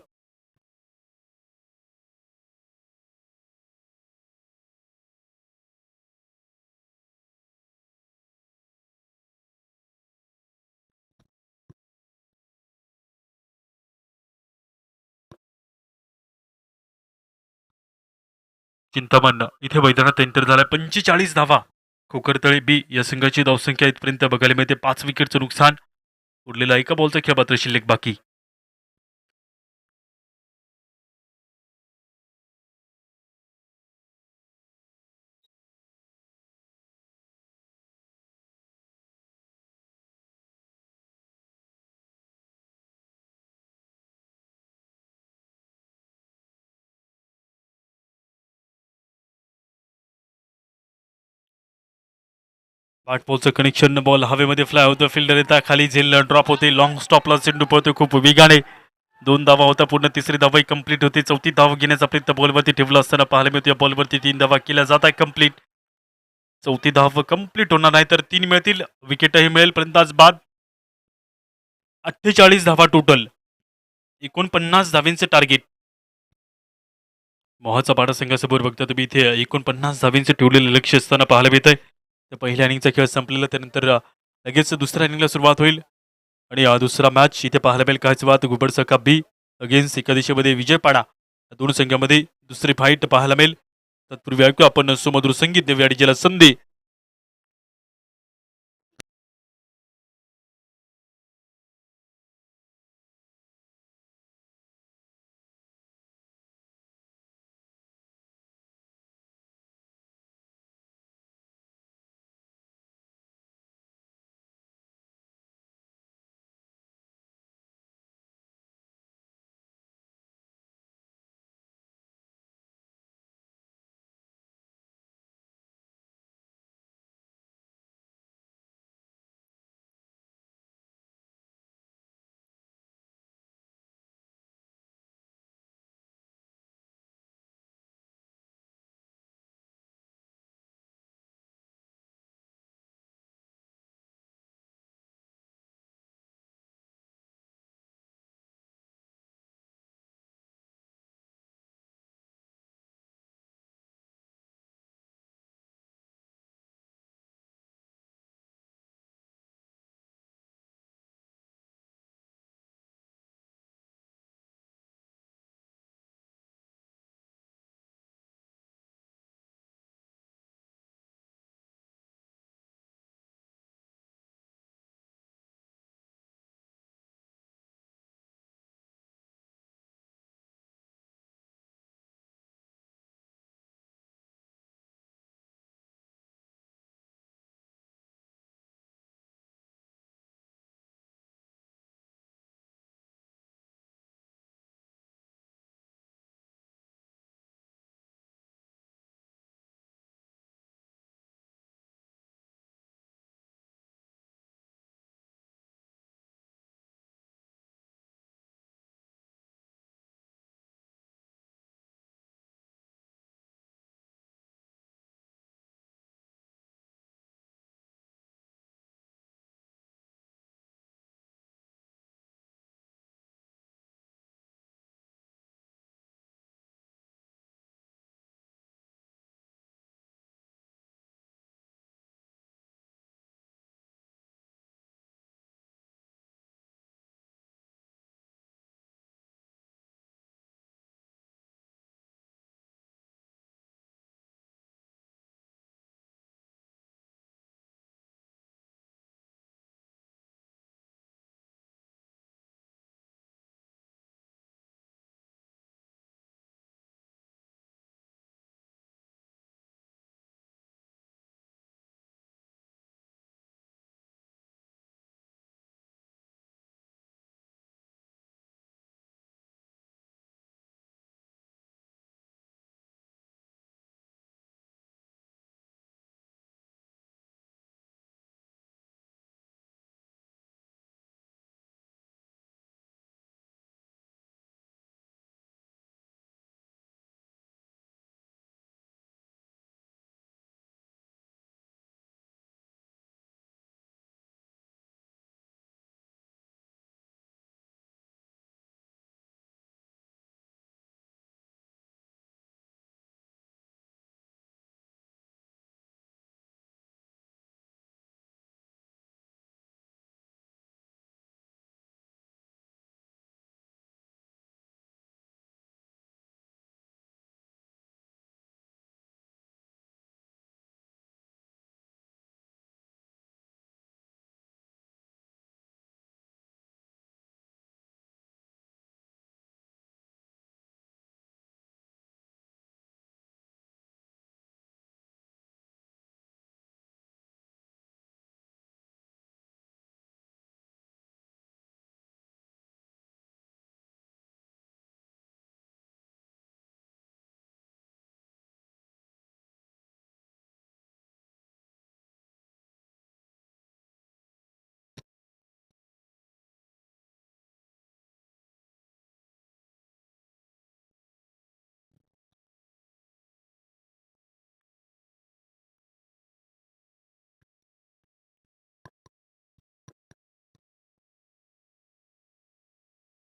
चिंतामण इथे मैदानात एंटर झाला. 45 धावा. खोकरतळे बी या संघाची धावसंख्या इथपर्यंत बघायला मिळते. 5 विकेटचं नुकसान. उरलेला एका बॉलचा खेळ मात्र शिल्लक बाकी. बॉलचं कनेक्शन. बॉल हवेमध्ये फ्लाय होतं. फिल्डर येता खाली झेल ड्रॉप होते. लॉंग स्टॉपला चेंडू पळतोय खूप वेगाने. 2 धावा होता पूर्ण. तिसरी धावा कंप्लीट होती. चौथी धाव घेण्याचा प्रयत्न बॉलवरती ठेवला असताना पाहायला मिळतो. या बॉलवरती 3 धावा केल्या जात आहे कंप्लीट. चौथी धाव कंप्लीट होणार नाही तर 3 मिळतील. विकेटही मिळेल. फलंदाज बाद. 48 धावा टोटल. 49 धावेंचे टार्गेट. मोहाचा पाडा संघासमोर बघता तुम्ही इथे 49 धावेंचे ठेवलेले लक्ष असताना पाहायला मिळत आहे. तर पहिल्या इनिंगचा खेळ संपलेला. त्यानंतर लगेच दुसऱ्या इनिंगला सुरुवात होईल आणि दुसरा मॅच इथे पाहायला मिळेल. कायच वाद घुबडचा का बी अगेन्स्ट एका दिशेमध्ये विजयपाडा. दोन संघामध्ये दुसरी फाईट पाहायला मिळेल. तत्पूर्वी ऐकू आपण सुमधुर संगीत देऊया आणि ज्याला संधी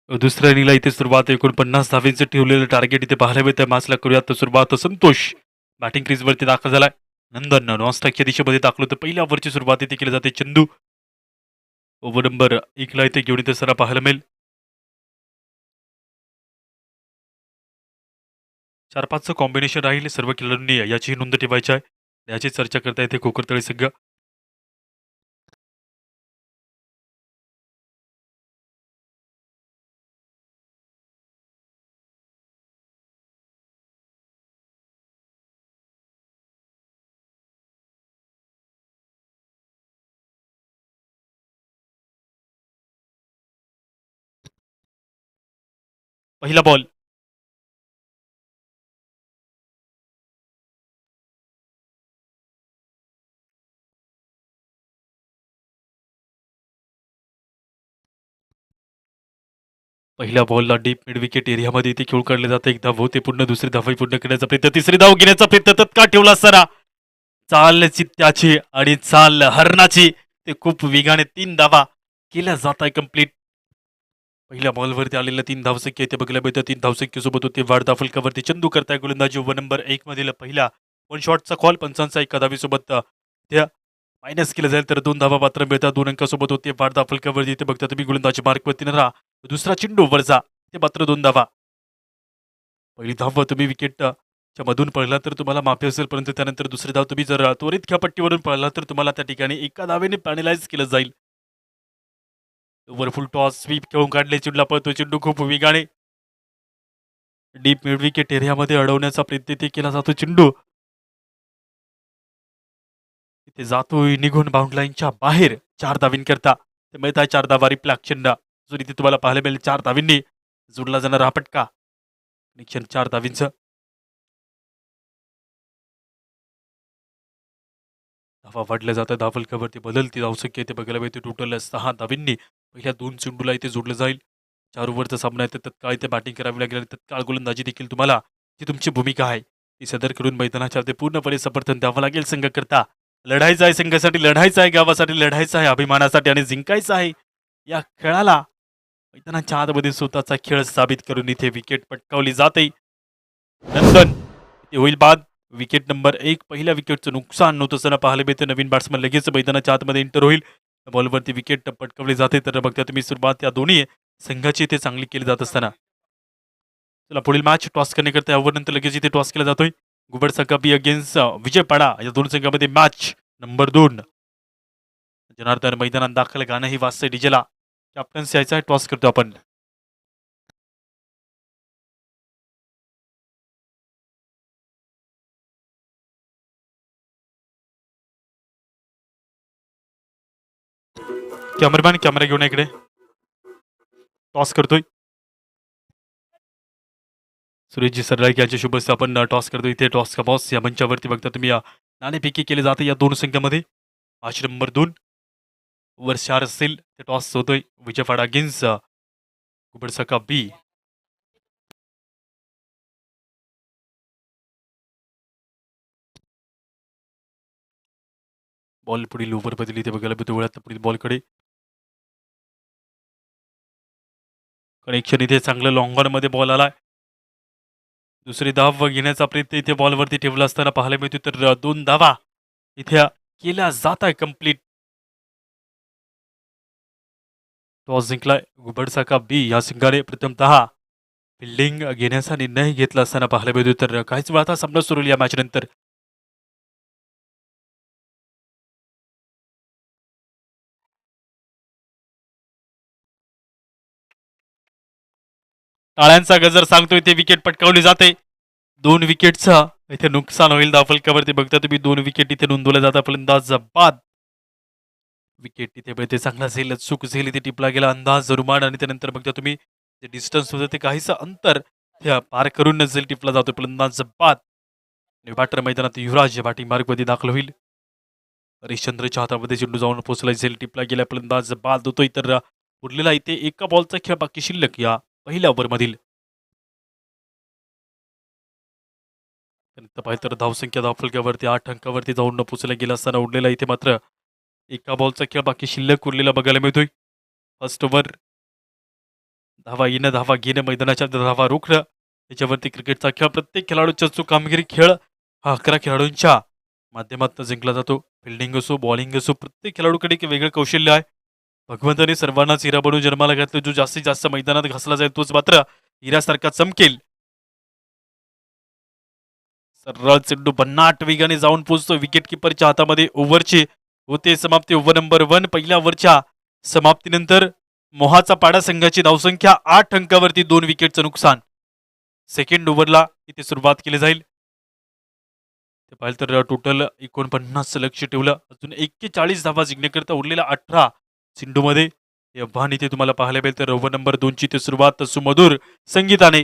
दुसऱ्या इनिंगला इथे सुरुवात 49 धावेंचं ठेवलेलं टार्गेट इथे पाहायला मिळतं. मॅचला करूयात सुरुवात. संतोष बॅटिंग क्रीजवरती दाखल झालाय. नंदन नॉनस्ट्राईकच्या दिशेमध्ये दाखल होतं. पहिल्या ओव्हरची सुरुवात इथे केली जाते. चंदू ओव्हर नंबर 1ला इथे घेऊन इथे सरा पाहायला मिळेल. 4-5चं कॉम्बिनेशन राहील. सर्व खेळाडूंनी याचीही नोंद ठेवायची आहे. याची चर्चा करता येते कोकरतळे संघ. पहिला बॉल पहिल्या बॉलला डीप मिड विकेट एरियामध्ये इथे खेळ काढले जाते. एक धाव होते पूर्ण. दुसरी धाव पूर्ण करण्याचा प्रयत्न. तिसरी धाव घेण्याचा प्रयत्न तत्काळ ठेवला सरा. चाल चित्त्याची आणि चाल हरणाची. ते खूप वेगाने 3 धावा केल्या जात आहे कंप्लीट. पहिल्या बॉलवरती आलेल्या 3 धावसंख्या इथे बघायला मिळतं. 3 धावसंख्येसोबत होते वाढ फलकावरती चंदू करताय गोलंदाजी. ओव्हर नंबर 1 मधील पहिला 1 शॉटचा कॉल. पंचांचा एका धावीसोबत त्या मायनस केलं जाईल तर 2 धावा मात्र मिळतात. 2 अंकासोबत होते वाढ फलकावरती. इथे बघता तुम्ही गोलंदाजी मार्कवरती न राहा. दुसरा चेंडू वरचा ते मात्र 2 धावा. पहिली धाव तुम्ही विकेटच्या मधून पळला तर तुम्हाला माफी असेल, परंतु त्यानंतर दुसरी धाव तुम्ही जर त्वरित खेळपट्टीवरून पळला तर तुम्हाला त्या ठिकाणी एका धावेने पॅनलाइज केलं जाईल. ओव्हरफुल टॉस स्वीप खेळून काढले. चेंडूला पळतो. चेंडू खूप वेगाने डीप मिड विकेट एरियामध्ये अडवण्याचा प्रयत्न इथे केला जातो. चेंडू इथे जातोय निघून बाउंड लाईनच्या बाहेर. 4 धावींकरता ते मिळत आहे 4 धावा. रिप्ले ॲक्शन जर इथे तुम्हाला पाहायला मिळेल 4 धावींनी जोडला जाणार हा फटका. निरीक्षण 4 धावींचं. धावा वाढल्या जातात. धावफलकावरती बदलती धावसंख्या इथे बघायला मिळते. टोटल 6 धावींनी पहिल्या 2 चेंडूला इथे जोडलं जाईल. 4 ओव्हरचा सामना आहे तर तत्काळ इथे बॅटिंग करावी लागेल आणि तत्काळ गोलंदाजी देखील तुम्हाला जी तुमची भूमिका आहे ती सदर करून मैदानाच्या ते पूर्णपणे समर्थन द्यावं लागेल. संघ करता लढायचं आहे. संघासाठी लढायचं आहे. गावासाठी लढायचं आहे. अभिमानासाठी आणि जिंकायचं आहे. या खेळाला मैदानाच्या आतमध्ये स्वतःचा खेळ साबित करून इथे विकेट पटकावली जाते. नंदन ते होईल बाद. Wicket number 1. पहिल्या विकेटचं नुकसान नव्हतं असताना पाहायला मिळतं. नवीन बॅट्समन लगेच मैदानाच्या आतमध्ये एंटर होईल. बॉलवरती विकेट पटकावली जाते. तर बघता तुम्ही सुरुवात या दोन्ही संघाची इथे चांगली केली जात असताना. चला पुढील मॅच टॉस करण्याकरता ओव्हर नंतर लगेच इथे टॉस केला जातोय. गुबड सकाबी अगेन्स्ट विजयपाडा या दोन संघामध्ये मॅच नंबर 2. जनार्दन मैदानात दाखल. गाणंही वाजतंय डीजेला. कॅप्टन्स यायचा आहे. टॉस करतो आपण. कॅमेरामॅन कॅमेरा घेऊन इकडे. टॉस करतोय सुरेशजी सरलाईक यांच्या शुभ हस्ते आपण टॉस करतो. इथे टॉस का बॉस या मंचावरती बघता तुम्ही नाणेफेकी केले जाते या दोन संघामध्ये. मॅच नंबर 2 वर 4 असेल ते टॉस होतोय. विजयवाडा अगेन्स्ट गुबडसका बी. बॉल पुढील ओव्हर बदली इथे बघायला मिळतो. वेळात पुढील बॉलकडे कनेक्शन इथे चांगलं लॉंग मध्ये बॉल आलाय. दुसरी धाव घेण्याचा प्रयत्न इथे बॉलवरती ठेवला असताना पाहायला मिळतो. तर 2 धावा इथे केल्या जात आहे कंप्लीट. टॉस जिंकलाय गुबडसाका बी या संघाने. प्रथमतः फिल्डिंग घेण्याचा निर्णय घेतला असताना पाहायला मिळतो. तर काहीच वेळात सामना सुरू होईल या मॅच नंतर. टाळ्यांचा गजर सांगतो. इथे विकेट पटकावली जाते. 2 विकेटचं इथे नुकसान होईल. धावफलकावरती बघता तुम्ही 2 विकेट इथे नोंदवल्या जातात. फलंदाज बाद. विकेट तिथे मिळते. चांगला झेल चूक झेल इथे टिपला गेला. अंदाज रुमाड आणि त्यानंतर बघता तुम्ही जे डिस्टन्स होतं ते काहीसं अंतर पार करून झेल टिपला जातो. फलंदाज बाद. बॅटर मैदानात युवराज बॅटिंग मार्गमध्ये दाखल होईल. हरिश्चंद्रच्या हातामध्ये चेंडू जाऊन पोहोचला. झेल टिपला गेला. फलंदाज बाद होतोय. तर उरलेला इथे एका बॉलचा खेळ बाकी शिल्लक या पहिल्या ओव्हरमधील. पाहिजे तर धावसंख्या धावफलकावरती 8 अंकावरती जाऊन न पोचला गेला असताना उडलेला इथे मात्र एका बॉलचा खेळ बाकी शिल्लक उरलेला बघायला मिळतोय. फर्स्ट ओव्हर धावा येणं, धावा घेणं, मैदानाच्या धावा रोखणं, त्याच्यावरती क्रिकेटचा खेळ प्रत्येक खेळाडूच्या जो कामगिरी खेळ हा 11 खेळाडूंच्या माध्यमातून जिंकला जातो. फिल्डिंग असो, बॉलिंग असो, प्रत्येक खेळाडूकडे एक वेगळं कौशल्य आहे. भगवंताने सर्वांनाच हिरा बनवून जन्माला घातलं. जो जास्तीत जास्त मैदानात घासला जाईल तोच मात्र हिऱ्यासारखा चमकेल. सरळ चेंडू भन्नाट वेगाने जाऊन पोहोचतो विकेट किपरच्या हातामध्ये. ओव्हरची होते समाप्ती. ओव्हर नंबर 1 पहिल्या ओव्हरच्या समाप्तीनंतर मोहाचा पाडा संघाची धावसंख्या 8 अंकावरती 2 विकेटचं नुकसान. सेकंड ओव्हरला इथे सुरुवात केली जाईल. ते पाहिलं तर टोटल 49 लक्ष ठेवलं. अजून 41 धावा जिंकण्याकरता उरलेल्या 18 चेंडूमध्ये हे आव्हान इथे तुम्हाला पाहायला मिळेल. तर ओव्हर नंबर 2 ची ते सुरुवात सुमधुर संगीताने.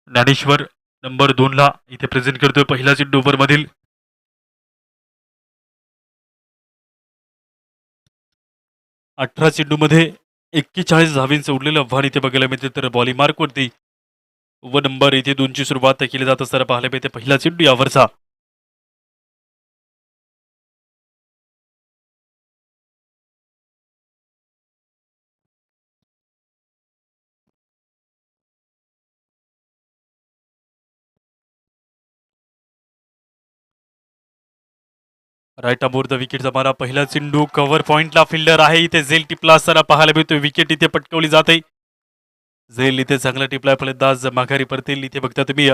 ज्ञानेश्वर नंबर 2 ला इथे प्रेझेंट करतोय पहिला चेंडू ओव्हर मधील. 18 चेंडूमध्ये 41 धावींचं उरलेलं आव्हान इथे बघायला मिळते. तर बॉलिंग मार्कवरती ओव्हर नंबर इथे 2 ची सुरुवात केली जात असताना पाहायला मिळते. पहिला चेंडू यावरचा. राईट अबोर द विकेटचा मारा. पहिला चेंडू कव्हर पॉइंटला फिल्डर आहे इथे झेल टिपला असताना पाहायला मिळतोय. विकेट इथे पटकवली जाते. झेल इथे चांगला टिपलाय. फलंदाज माघारी परतील. इथे बघता तुम्ही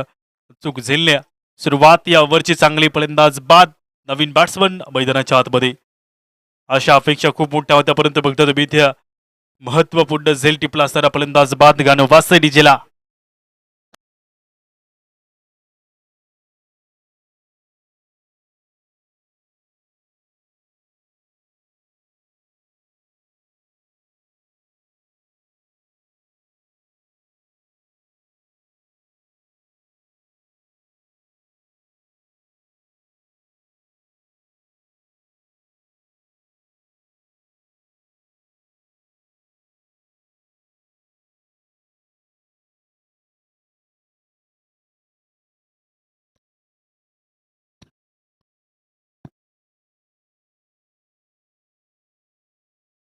चूक झेलल्या. सुरुवात या ओव्हरची चांगली. फलंदाज बाद. नवीन बॅट्समन मैदानाच्या आतमध्ये. अशा अपेक्षा खूप मोठ्या होत्या परंतु बघता तुम्ही इथे महत्वपूर्ण झेल टिपला असताना फलंदाज बाद. गाणं वाजतंय डीजेला.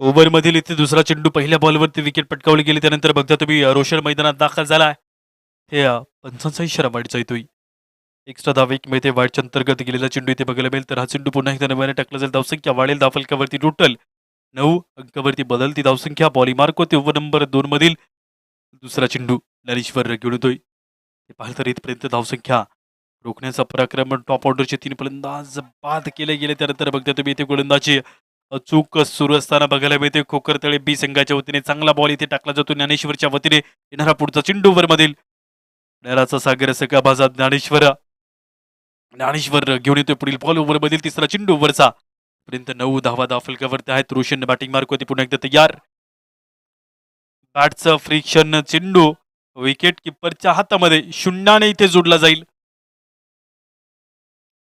ओव्हरमधील इथे दुसरा चेंडू पहिल्या बॉलवरती विकेट पटकावली गेली. त्यानंतर बघता तुम्ही रोशन मैदानात दाखल झाला. हे 85 रमाडचा येतोय. एक्स्ट्रा धाव एक मिळते. वाईटच्या अंतर्गत गेलेला चेंडू इथे बघायला मिळेल. तर हा चेंडू पुन्हा एकदा नव्याने टाकला जाईल. धावसंख्या वाढेल. धावफलकावरती टोटल 9 अंकावरती बदलती धावसंख्या. बॉलिंग मार्क होते. ओव्हर नंबर 2 मधील दुसरा चेंडू ज्ञानेश्वर घेऊन येतोय. ते पाहिलं तर इथपर्यंत धावसंख्या रोखण्याचा पराक्रम टॉप ऑर्डरचे 3 फलंदाज बाद केले गेले. त्यानंतर बघता तुम्ही इथे गोलंदाजी अचूक सुरू असताना बघायला मिळते. खोकरतळे बी संघाच्या वतीने चांगला बॉल इथे टाकला जातो. ज्ञानेश्वरच्या वतीने येणारा पुढचा चेंडू ओव्हर मधील नराचा सागर सगळा बाजात. ज्ञानेश्वर घेऊन येतोय पुढील बॉल. ओव्हर मधील तिसरा चेंडू ओव्हरचा. पर्यंत 9 धावा फलकावरती आहेत. रोशन बॅटिंग मार्क होती पुन्हा एकदा तयार. बॅटचं फ्रिक्शन चेंडू विकेट किपरच्या हातामध्ये शून्याने इथे जोडला जाईल.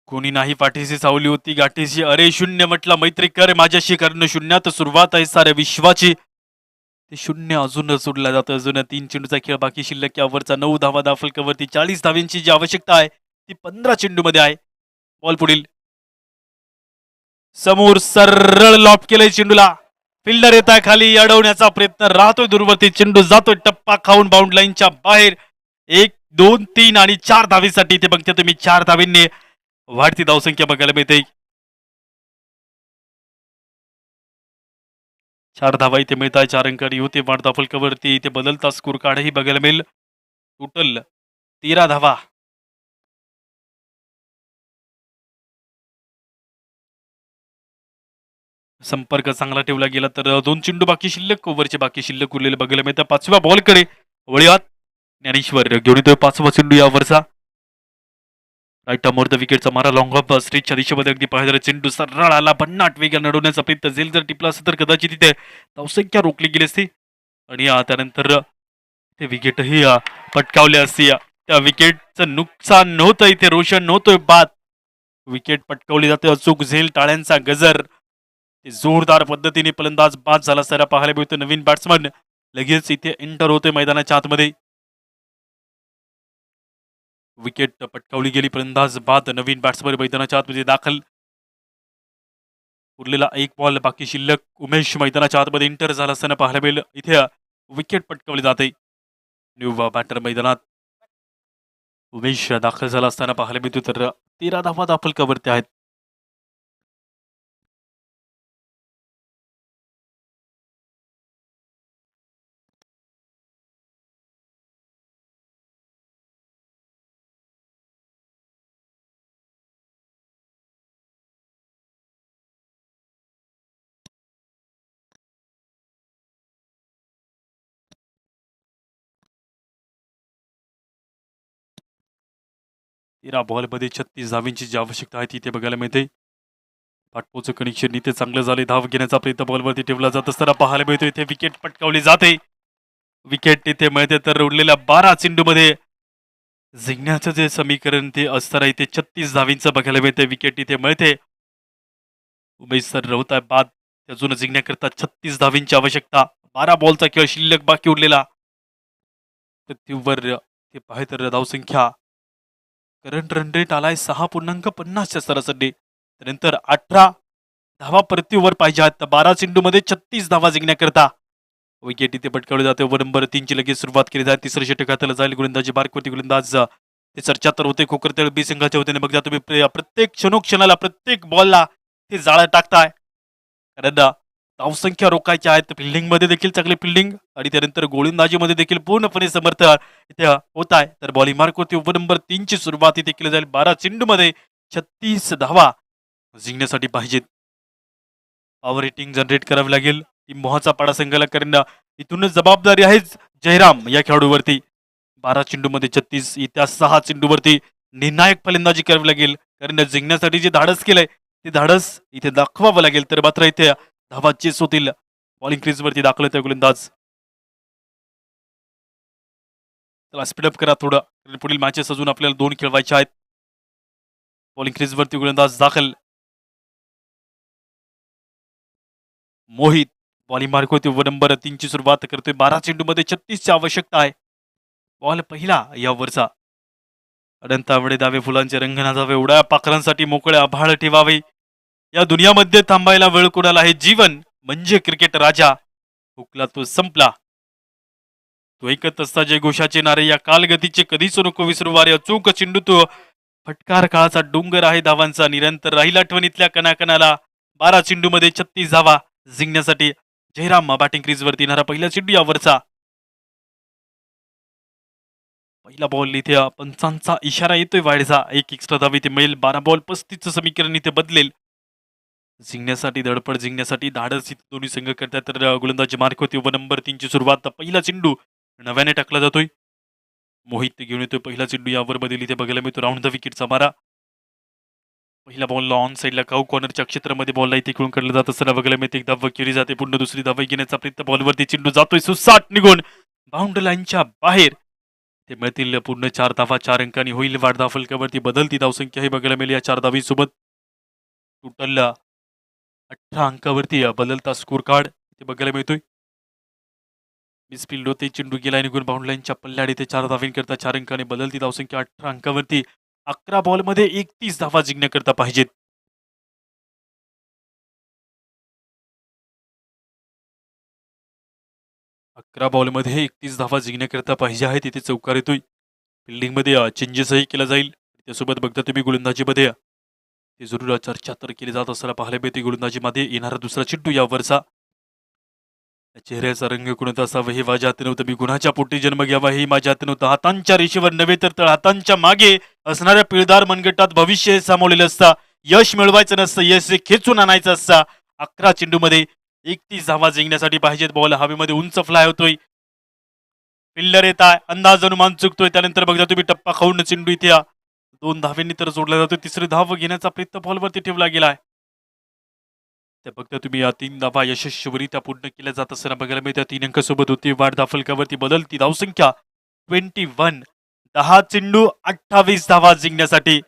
कोणी नाही पाठीशी सावली होती गाठीशी. अरे शून्य म्हटला मैत्री कर माझ्याशी, कारण शून्यात सुरुवात आहे साऱ्या विश्वाची. ते शून्य अजून सोडलं जातं. अजून 3 चेंडूचा खेळ बाकी शिल्लक. यावरचा 9 धावा फलकावरती. 40 धाव्यांची जी आवश्यकता आहे ती 15 चेंडूमध्ये आहे. बॉल पुढील समोर सरळ लॉप केलंय चेंडूला. फिल्डर येत आहे खाली. अडवण्याचा प्रयत्न राहतोय दूरवरती. चेंडू जातोय टप्पा खाऊन बाउंड लाईनच्या बाहेर. 1 2 3 आणि 4 धावेसाठी इथे बघते तुम्ही 4 धावेंनी वाढती धावसंख्या बघायला मिळते. 4 धावा इथे मिळत आहे. 4 अंकांनी होते वाढ फलकावरती. इथे बदलता स्कोर कार्डही बघायला मिळेल. टोटल 13 धावा. संपर्क चांगला ठेवला गेला तर 2 चेंडू बाकी शिल्लक. ओव्हरचे बाकी शिल्लक उरलेले बघायला मिळतात. 5व्या बॉलकडे वळीवात ज्ञानेश्वर घेऊन येतोय 5वा चेंडू यावरचा. राईट मोर द विकेटचा मारा लॉंग ऑफ स्ट्रेचच्या दिशेमध्ये अगदी पाहिजे चेंडू सरळ आला, भन्नाट वेगाने अडवण्याचा प्रयत्न झेल जर टिपला असता तर कदाचित तिथे धावसंख्या रोखली गेली असती आणि त्यानंतर ते विकेटही पटकावले असती. त्या विकेटचं नुकसान नव्हतं इथे, रोशन नव्हतोय बाद. विकेट पटकावली जाते, अचूक झेल, टाळ्यांचा गजर. ते जोरदार पद्धतीने फलंदाज बाद झाला असताना पाहायला मिळतो. नवीन बॅट्समन लगेच इथे एंटर होते मैदानाच्या आतमध्ये. विकेट पटकावली गेली, फलंदाज बाद, नवीन बॅट्समन मैदानाच्या आतमध्ये दाखल. उरलेला एक बॉल बाकी शिल्लक. उमेश मैदानाच्या आतमध्ये एंटर झाला असताना पाहायला मिळेल इथे विकेट पटकावली जाते. न्यू बॅटर मैदानात उमेश दाखल झाला असताना पाहायला मिळतो तर 13 धावा दाफलकावरती आहेत. बॉलमध्ये 36 धावींची जी आवश्यकता आहे तिथे बघायला मिळते. पाठपोचं कनेक्शन इथे चांगलं झाले. धाव घेण्याचा प्रयत्न बॉलवरती ठेवला जात असताना पाहायला मिळतो. इथे विकेट पटकावली जाते. विकेट तिथे मिळते तर उरलेल्या 12 चेंडूमध्ये जिंकण्याचं जे समीकरण ते असताना इथे 36 धावींचं बघायला मिळते. विकेट इथे मिळते. उमेश सर रवताय बाद. अजून जिंकण्याकरता 36 धावींची आवश्यकता. 12 बॉलचा खेळ शिल्लक बाकी उरलेला. पृथ्वीवर ते पाहे तर धावसंख्या करंट रन रेट आलाय 6.50च्या सरासरी. त्यानंतर 18 धावा पृथ्वीवर पाहिजे आहेत. 12 चेंडूमध्ये 36 धावा जिंकण्याकरता विकेट इथे पटकावली जाते. ओव्हर नंबर 3 ची लगेच सुरुवात केली जाते. तिसरं षटक हाताला जाईल. गोलंदाजी बारकोती गोलंदाज ते 74 होते. खोकरतेळ बी संघाच्या वतीने बघा तुम्ही प्रत्येक क्षणोक्षणाला प्रत्येक बॉलला ते जाळं टाकताय. कारण धावसंख्या रोखायच्या आहेत. फिल्डिंगमध्ये देखील चांगली फिल्डिंग आणि त्यानंतर गोलंदाजीमध्ये देखील पूर्णपणे समर्थ इथे होत आहे. तर बॉलिंग मार्क होती. ओव्हर नंबर 3 ची सुरुवात इथे केली जाईल. 12 चेंडूमध्ये 36 धावा जिंकण्यासाठी पाहिजेत. पॉवर रेटिंग जनरेट करावी लागेल. टीम मोहाचा पाडा संघाला करणं इथूनच जबाबदारी आहेच जयराम या खेळाडूवरती. 12 चेंडूमध्ये 36, येत्या 6 चेंडूवरती निर्णायक फलंदाजी करावी लागेल. कारण जिंकण्यासाठी जे धाडस केलंय ते धाडस इथे दाखवावं लागेल. तर मात्र इथे धावा चेस होतील. बॉलिंग क्रीजवरती दाखल होते गोलंदाज. त्याला स्पीडअप करा थोडं, पुढील मॅचेस अजून आपल्याला 2 खेळवायचे आहेत. बॉलिंग क्रीजवरती गोलंदाज दाखल. मोहित बॉलिंग मार्क होती. ओव्हर नंबर 3 ची सुरुवात करतोय. 12 चेंडूमध्ये 36 ची आवश्यकता आहे. बॉल पहिला यावरचा. अनंतावडे दावे फुलांचे रंग नाचावे. उड्या पाखरांसाठी मोकळे आभाळ ठेवावे. या दुनियामध्ये थांबायला वेळ कोणाला आहे. जीवन म्हणजे क्रिकेट राजा. हुकला तो संपला. तो ऐकत असता जयघोषाचे नारे. या कालगतीचे कधीच नको विसरू वारे. अचूक चेंडू तो फटकार काळाचा डोंगर आहे. धावांचा निरंतर राहील आठवणीतल्या कणाकणाला. 12 चेंडूमध्ये 36 धावा जिंकण्यासाठी जयराम बॅटिंग क्रीजवरती येणारा पहिला चेंडू यावरचा. पहिला बॉल इथे पंचांचा इशारा येतोय वाढचा. एक एक्स्ट्रा धाव इथे मिळेल. 12 बॉल 35चं समीकरण इथे बदलेल. जिंकण्यासाठी धडपड, जिंकण्यासाठी धाडस इथे दोन्ही संघ करतात. तर गोलंदाजी मार्क होती. ओव्हर नंबर 3 ची सुरुवात. पहिला चेंडू नव्याने टाकला जातोय. मोहित घेऊन येतोय पहिला चेंडू. यावर बदल इथे बघायला मिळतो. राऊंड द विकेटचा मारा. पहिल्या बॉलला ऑन साईडला काऊ कॉर्नरच्या क्षेत्रामध्ये बॉलला इथे खेळून काढलं जात असताना बघायला मिळते. एक धाव केली जाते. पुन्हा दुसरी धाव घेण्याचा प्रयत्न. बॉलवरती चेंडू जातोय सुसाट निघून बाउंड्री लाईनच्या बाहेर. ते मिळतील पूर्ण 4 धावा. 4 अंकांनी होईल वाढ. धावफलकावरती बदलती धावसंख्या ही बघायला मिळेल या 4 धावीसोबत. टोटल 18 अंकावरती बदलता स्कोर कार्ड इथे बघायला मिळतोय. मिसफिल्ड होते. चेंडू गेला निघून बाउंड्री लाईनच्या पल्ल्याड. इथे 4 धावींकरता 4 अंकांनी बदलती धावसंख्या 18 अंकावरती. 11 बॉलमध्ये 31 धावा जिंकण्याकरता पाहिजेत. अकरा बॉलमध्ये 31 धावा जिंकण्याकरता पाहिजे आहेत. इथे चौकार येतोय. फिल्डिंगमध्ये चेंजेसही केला जाईल. त्यासोबत बघता तुम्ही गोलंदाजीमध्ये ते जरूर चर्चा तर केली जात असताना पाहायला मिळते. गोलंदाजीमध्ये येणारा दुसरा चेंडू यावरचा. चेहऱ्याचा रंग कोणता असावा हे माझ्या हाती नव्हतं. मी गुणाच्या पोटी जन्म घ्यावा हे माझ्या हाती नव्हतं. हातांच्या रेषेवर नव्हे तर हातांच्या मागे असणाऱ्या पिळदार मनगटात भविष्य सामावलेलं असतं. यश मिळवायचं नसतं, यश खेचून आणायचं असतं. 11 चेंडूमध्ये 31 धावा जिंकण्यासाठी पाहिजेत. बॉल हवेमध्ये उंच फ्लाय होतोय. फिल्डर येत आहे, अंदाज अनुमान चुकतोय, त्यानंतर बघा तुम्ही टप्पा खाऊन चेंडू इथे 2 धावेंनी तर जोडला जातो. तिसरी धाव घेण्याचा प्रयत्न बॉलवरती ठेवला गेलाय. ते बघता तुम्ही या 3 धावा यशस्वीरित्या पूर्ण केल्या जात असताना बघायला मिळतं. 3 अंक सोबत होती वाढ धावफलकावरती बदलती धावसंख्या 21. 10 चेंडू 28 धावा जिंकण्यासाठी.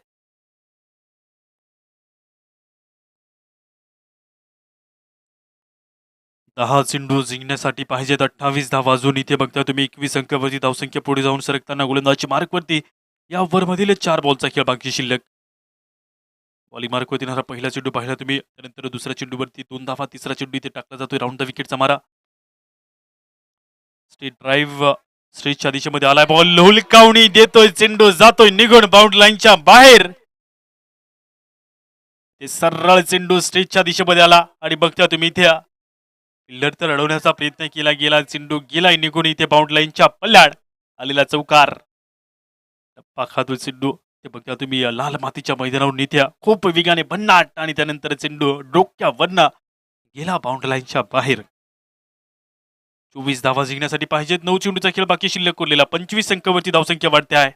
दहा चेंडू जिंकण्यासाठी पाहिजेत 28 धावा. अजून इथे बघता तुम्ही 21 अंकावरती धावसंख्या पुढे जाऊन सरकताना गोलंदाजी मार्कवरती या ओव्हरमधील 4 बॉलचा खेळ बाकी शिल्लक. बॉलिंग मार्कवरती येणारा पहिला चेंडू पाहिला तुम्ही, त्यानंतर दुसऱ्या चेंडूवरती 2 धावा, तिसरा चेंडू इथे टाकला जातोय राऊंड द विकेटचा मारा. स्ट्रेट ड्राईव्ह स्ट्रेटच्या दिशेमध्ये आलाय बॉल, हुलकावणी देतोय, चेंडू जातोय निघून बाउंड लाईनच्या बाहेर. ते सरळ चेंडू स्ट्रेटच्या दिशेमध्ये आला आणि बघता तुम्ही इथे फिल्डर तर अडवण्याचा प्रयत्न केला गेला, चेंडू गेलाय निघून इथे बाउंड लाईनच्या पल्ल्याड आलेला चौकार. टप्पा खातो चेंडू, ते बघता तुम्ही लाल मातीच्या मैदानावर नित्या खूप वेगाने भन्नाट आणि त्यानंतर चेंडू डोक्यावरनं गेला बाउंड लाईनच्या बाहेर. 24 धावा जिंकण्यासाठी पाहिजेत. 9 चेंडूचा खेळ बाकी शिल्लक उरलेला. 25 अंकावरती धावसंख्या वाढते आहे.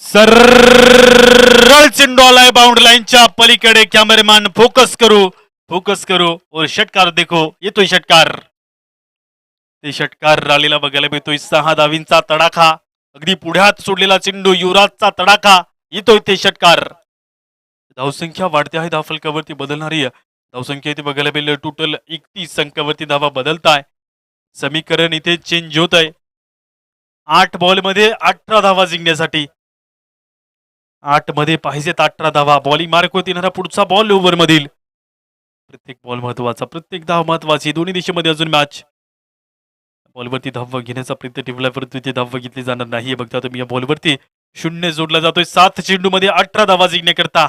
सरळ चेंडू आलाय बाउंड लाईनच्या पलीकडे. कॅमेरामॅन फोकस करू और षटकार देखो. येतोय षटकार. ते षटकार आलेला बघायला मिळतोय. 6 धावींचा तडाखा, अगदी पुढ्यात सोडलेला चेंडू, युवराजचा तडाखा, येतोय ते षटकार. धावसंख्या वाढते आहे. धावफलकावरती बदलणारी धावसंख्या इथे बघायला मिळेल. टोटल 31 अंकावरती धावा बदलताय. समीकरण इथे चेंज होत आहे. 8 बॉलमध्ये 18 धावा जिंकण्यासाठी. 8 मध्ये पाहिजेत 18 धावा. बॉलिंग मार्क होती येणारा पुढचा बॉल ओव्हर मधील. प्रत्येक बॉल महत्वाचा, प्रत्येक धाव महत्वाची. दोन्ही दिशेमध्ये अजून मॅच. बॉलवरती धाव घेण्याचा प्रयत्न ठेवला, परंतु इथे धाव घेतली जाणार नाही. बघता तुम्ही या बॉलवरती 0 जोडला जातोय. 7 चेंडू मध्ये 18 धावा जिंकण्याकरता.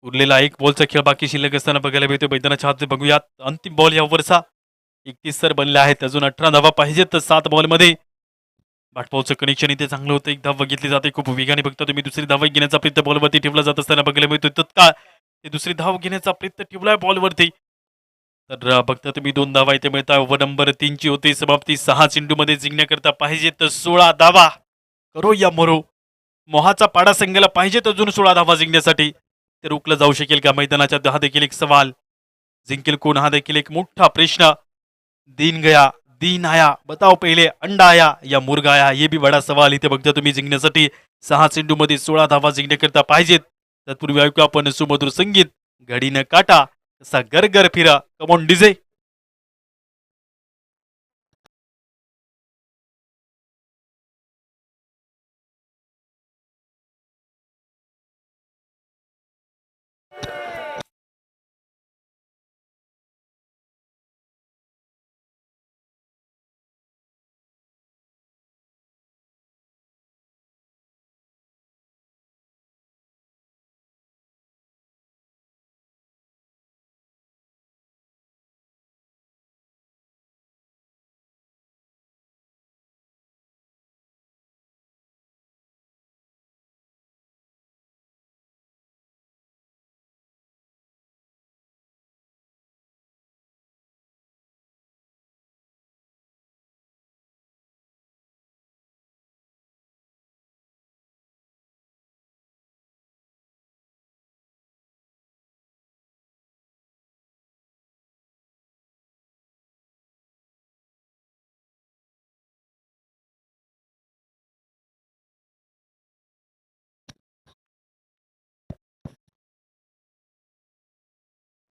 उरलेला 1 बॉलचा खेळ बाकी शिल्लक असताना बघायला मिळतोय. मैदानाच्या हात बघूयात. अंतिम बॉल या ओव्हरचा. 31 तर बनले आहेत. अजून 18 धावा पाहिजेत. तर 7 बॉलमध्ये बॅटबॉलचं कनेक्शन इथे चांगलं होतं. एक धाव घेतली जाते खूप वेगाने. बघता तुम्ही दुसरी धाव घेण्याचा प्रयत्न बॉलवरती ठेवला जात असताना बघायला मिळतोय. तत्काळ ते दुसरी धाव घेण्याचा प्रयत्न ठेवलाय बॉलवरती. तर बघता तुम्ही 2 धावा इथे मिळतात. ओव्हर नंबर 3 ची होती समाप्ती. 6 चेंडूमध्ये जिंकण्याकरता पाहिजे तर 16 धावा. करो या मरो. मोहाचा पाडा संघाला पाहिजेत अजून 16 धावा जिंकण्यासाठी. ते रोखलं जाऊ शकेल का? मैदानाच्या हा देखील एक सवाल. जिंकेल कोण हा देखील एक मोठा प्रश्न. दिन गया दिन आया, बताओ पहिले अंडा आया या मुर्गा आया, ये भी बडा सवाल. इथे बघता तुम्ही जिंकण्यासाठी 6 चेंडूमध्ये 16 धावा जिंकण्याकरता पाहिजेत. तत्पूर्वी ऐकू आपण सुमधुर संगीत. घडीनं काटा तसा गरगर फिरा. Come on DJ.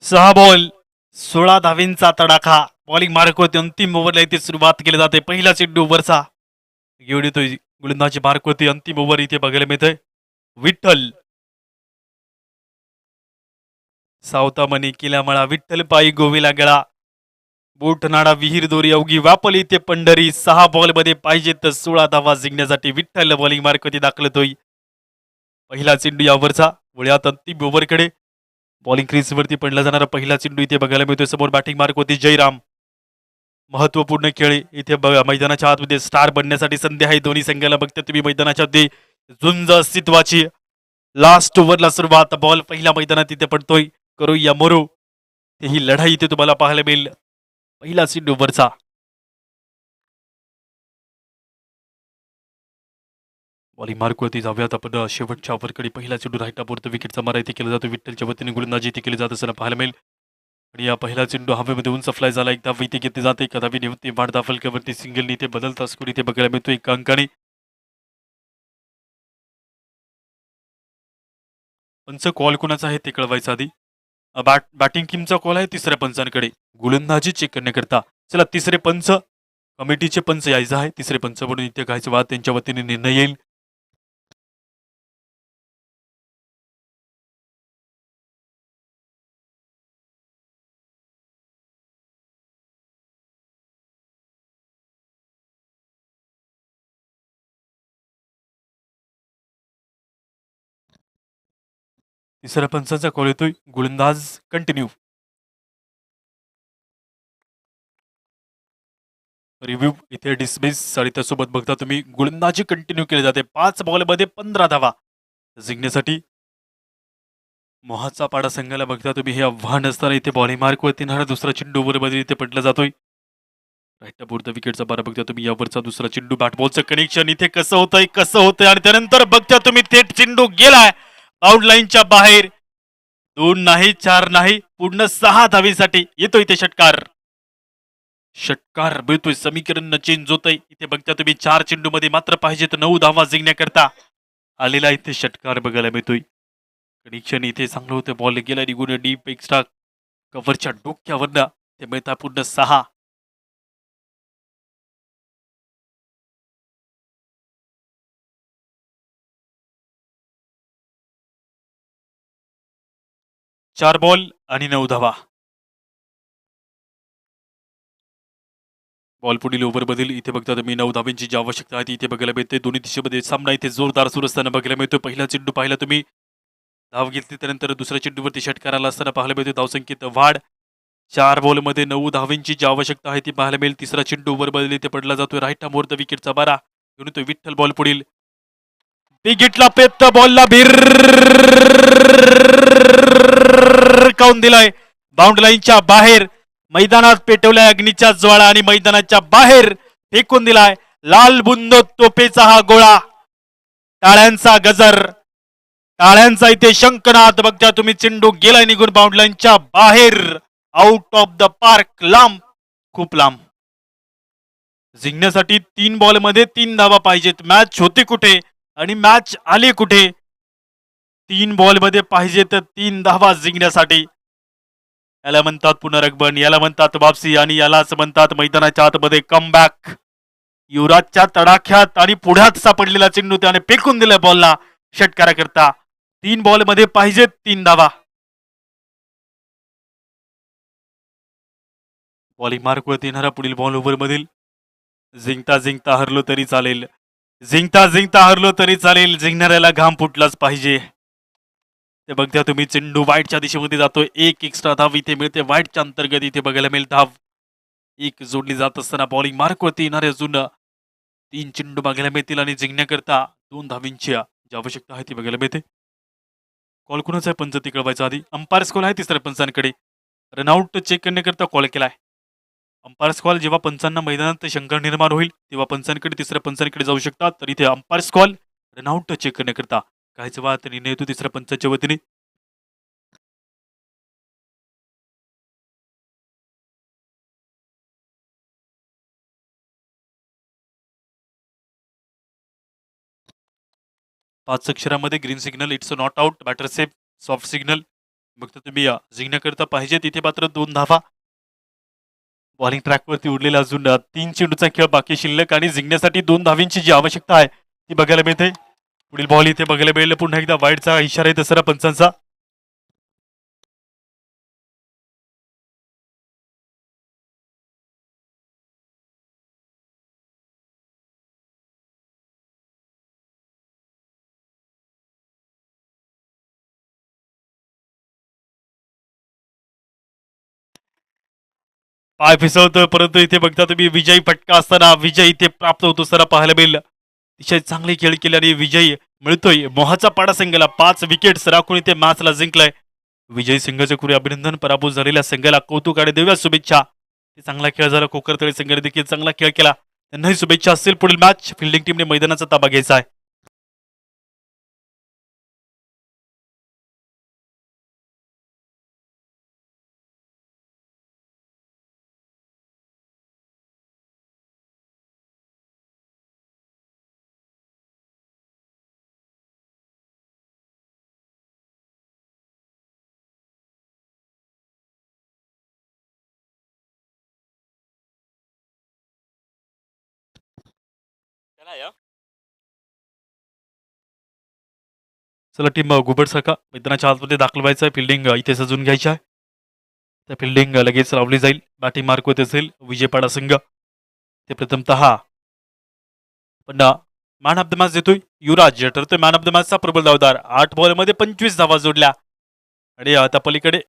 सहा बॉल 16 धावींचा तडाखा. बॉलिंग मार्क होते. अंतिम ओव्हरला इथे सुरुवात केली जाते. पहिला चेंडू ओव्हरचा घेऊन येतोय गोलंदाजी मार्क होती. अंतिम ओव्हर इथे बघायला मिळतंय. विठ्ठल सावतामणी किल्यामळा, विठ्ठल पायी गोविला गळा, बोटनाडा विहीर दोरी अवघी व्यापल इथे पंढरी. 6 बॉलमध्ये पाहिजे तर 16 धावा जिंकण्यासाठी विठ्ठल बॉलिंग मार्क होती दाखल होतोय. पहिला चेंडू या ओव्हरचा. वळ्यात अंतिम ओव्हरकडे. बॉलिंग क्रीजवरती पडला जाणारा पहिला चेंडू इथे बघायला मिळतोय. समोर बॅटिंग मार्क होती जयराम. महत्वपूर्ण खेळ इथे मैदानाच्या आतमध्ये स्टार बनण्यासाठी संधी आहे दोन्ही संघाला. बघता तुम्ही मैदानाच्या आतमध्ये झुंज अस्तित्वाची लास्ट ओव्हरला सुरुवात. बॉल पहिल्या मैदानात इथे पडतोय. करू या मोरू ही लढाई इथे तुम्हाला पाहायला मिळेल पहिला चेंडू ओव्हरचा. बॉलिंग मार्कवरती जाऊयात आपण शेवटच्या ओव्हरकडे. पहिला चेंडू राईटापुरतं विकेटचा मारा इथे केला जातो. विठ्ठलच्या वतीने गोलंदाजी इथे केली जात असताना पाहायला मिळेल. आणि या पहिला चेंडू हवेमध्ये उंच फ्लाय झाला. एकदा इथे घेतली जाते. कदापि निवृत्ती वाढदा फलकावरती सिंगलनी इथे बदलता स्कोर इथे बघायला मिळतो एका अंकाने. पंच कॉल कोणाचा आहे ते कळवायचं आधी. बॅटिंग टीमचा कॉल आहे तिसऱ्या पंचांकडे गोलंदाजी चेक करण्याकरता. चला तिसरे पंच कमिटीचे पंच यायचं आहे. तिसरे पंच म्हणून इथे घ्यायचं वाद त्यांच्या वतीने निर्णय येईल. तिसऱ्या पंचाचा कॉल येतोय. गोलंदाज कंटिन्यू. रिव्ह्यू इथे डिसमिस आणि त्यासोबत बघता तुम्ही गोलंदाजी कंटिन्यू केली जाते. 5 बॉलमध्ये 15 धावा जिंकण्यासाठी मोहाचा पाडा संघाला बघता तुम्ही हे आव्हान असताना इथे बॉलिंग मार्कवरती येणारा दुसरा चेंडू ओव्हरमध्ये इथे पडला जातोय. राईटपुरतं विकेटचा बारा बघता तुम्ही. यावरचा दुसरा चेंडू बॅटबॉलचं कनेक्शन इथे कसं होतंय आणि त्यानंतर बघता तुम्ही थेट चेंडू गेलाय आउट लाईनच्या बाहेर. 2 नाही 4 नाही पूर्ण 6 धावीसाठी येतोय इथे षटकार. षटकार मिळतोय. समीकरण चेंज होतंय इथे बघता तुम्ही. 4 चेंडू मध्ये मात्र पाहिजेत 9 धावा जिंकण्याकरता आलेला इथे षटकार बघायला मिळतोय. कनेक्शन इथे चांगलं होतं. बॉल गेला निघून डीप एक्स्ट्रा कव्हरच्या डोक्यावरनं ते मिळता पूर्ण 6. चार बॉल आणि 9 धावा. बॉल पुढील ओव्हर बदल इथे बघता तुम्ही. 9 धावांची जी आवश्यकता आहे ती इथे बघायला मिळते. दोन्ही दिशेमध्ये सामना इथे जोरदार सुरू असताना बघायला मिळतो. पहिला चेंडू पाहिला तुम्ही. धाव घेतली त्यानंतर दुसऱ्या चेंडूवरती षटकार आला असताना पाहायला मिळतो. धावसंख्येत वाढ. 4 बॉलमध्ये 9 धावांची जी आवश्यकता आहे ती पाहायला मिळेल. तिसरा चेंडू ओव्हर बदल इथे पडला जातोय. राईट मोर्द विकेटचा बारा घेऊन येतोय विठ्ठल. बॉल पुढील विकेटला पेत बॉलला भीर काऊन दिलाय बाउंड्री लाईनच्या बाहेर. मैदानात पेटवलाय अग्नीच्या ज्वाळा आणि मैदानाच्या बाहेर फेकून दिलाय. लाल बुंद तोपेचा हा गोळा. टाळ्यांचा गजर. टाळ्यांचा इथे शंखनाद बघता तुम्ही. चेंडू गेलाय निघून बाउंड्री लाईनच्या बाहेर. Out of the park. लांब खूप लांब. जिंकण्यासाठी 3 बॉलमध्ये 3 धावा पाहिजेत. मॅच होते कुठे आणि मॅच आले कुठे. 3 बॉलमध्ये पाहिजेत 3 धावा जिंकण्यासाठी. याला म्हणतात पुनरगमन. याला म्हणतात वापसी आणि यालाच म्हणतात मैदानाच्या आतमध्ये कमबॅक. युवराजच्या तडाख्यात आणि पुढ्यात सापडलेला चेंडू त्याने फेकून दिला बॉलला षटकाराकरता. 3 बॉलमध्ये पाहिजेत 3 धावा. बॉलिंग मार्कवरती येणारा पुढील बॉल ओव्हर मधील. जिंकता जिंकता हरलो तरी चालेल. जिंकता जिंकता हरलो तरी चालेल. जिंकणाऱ्याला घाम फुटलाच पाहिजे. ते बघता तुम्ही. चेंडू वाईटच्या दिशेमध्ये जातोय. 1 एक्स्ट्रा धाव इथे मिळते. वाईटच्या अंतर्गत इथे बघायला मिळेल धाव. 1 जोडली जात असताना बॉलिंग मार्कवरती येणारे अजून 3 चेंडू बघायला मिळतील आणि जिंकण्याकरता 2 धावींची जी आवश्यकता आहे ती बघायला मिळते. कॉल कुणाचा आहे पंच ती कळवायचा आधी. अंपायर्स कॉल आहे तिसऱ्या पंचांकडे. रनआउट चेक करण्याकरता कॉल केलाय. अंपायर्स कॉल जेव्हा पंचांना मैदानात शंका निर्माण होईल तेव्हा पंचांकडे तिसऱ्या पंचांकडे जाऊ शकतात. तर इथे अंपायर्स कॉल रनआउट चेक करण्याकरता कायच वाद निर्णय येतो तिसऱ्या पंचाच्या वतीने. पाच अक्षरामध्ये green signal. It's not out. Batter safe. Soft signal. बघता तुम्ही जिंकण्याकरता पाहिजे तिथे मात्र 2 धावा. बॉलिंग ट्रॅकवरती उडलेला अजून 3 चेंडूचा खेळ बाकी शिल्लक आणि जिंकण्यासाठी 2 धावींची जी आवश्यकता आहे ती बघायला मिळते. पुढील बॉल इथे बघायला मिळेल. पुन्हा एकदा वाईडचा इशारा आहे दसरा पंचांचा. पाय फिसवतोय परंतु इथे बघता तुम्ही विजयी फटका असताना विजय इथे प्राप्त होतो सर पाहायला मिळेल. अतिशय चांगले खेळ केले आणि विजयी मिळतोय. मोहाचा पाडा संघाला 5 विकेट्स राखून इथे मॅचला जिंकलाय. विजय संघाचे कुरी अभिनंदन. पराभूत झालेल्या संघाला कौतुक आणि देऊया शुभेच्छा. ते चांगला खेळ झाला. कोकरतळी संघाने देखील चांगला खेळ केला. त्यांनाही शुभेच्छा असतील. पुढील मॅच फिल्डिंग टीमने मैदानाचा ताबा घ्यायचा आहे. चला टीम गुबड सारखा मैदानाच्या आतमध्ये दाखल व्हायचं आहे. फिल्डिंग इथे सजून घ्यायची आहे. त्या फिल्डिंग लगेच लावली जाईल. बॅटिंग मार्क होत असेल विजयपाडा संघ. ते प्रथमतः पण मॅन ऑफ द मॅच देतोय युवराज. ठरतोय मॅन ऑफ द मॅचचा प्रबल धावदार. 8 बॉलमध्ये 25 धावा जोडल्या आणि त्या पलीकडे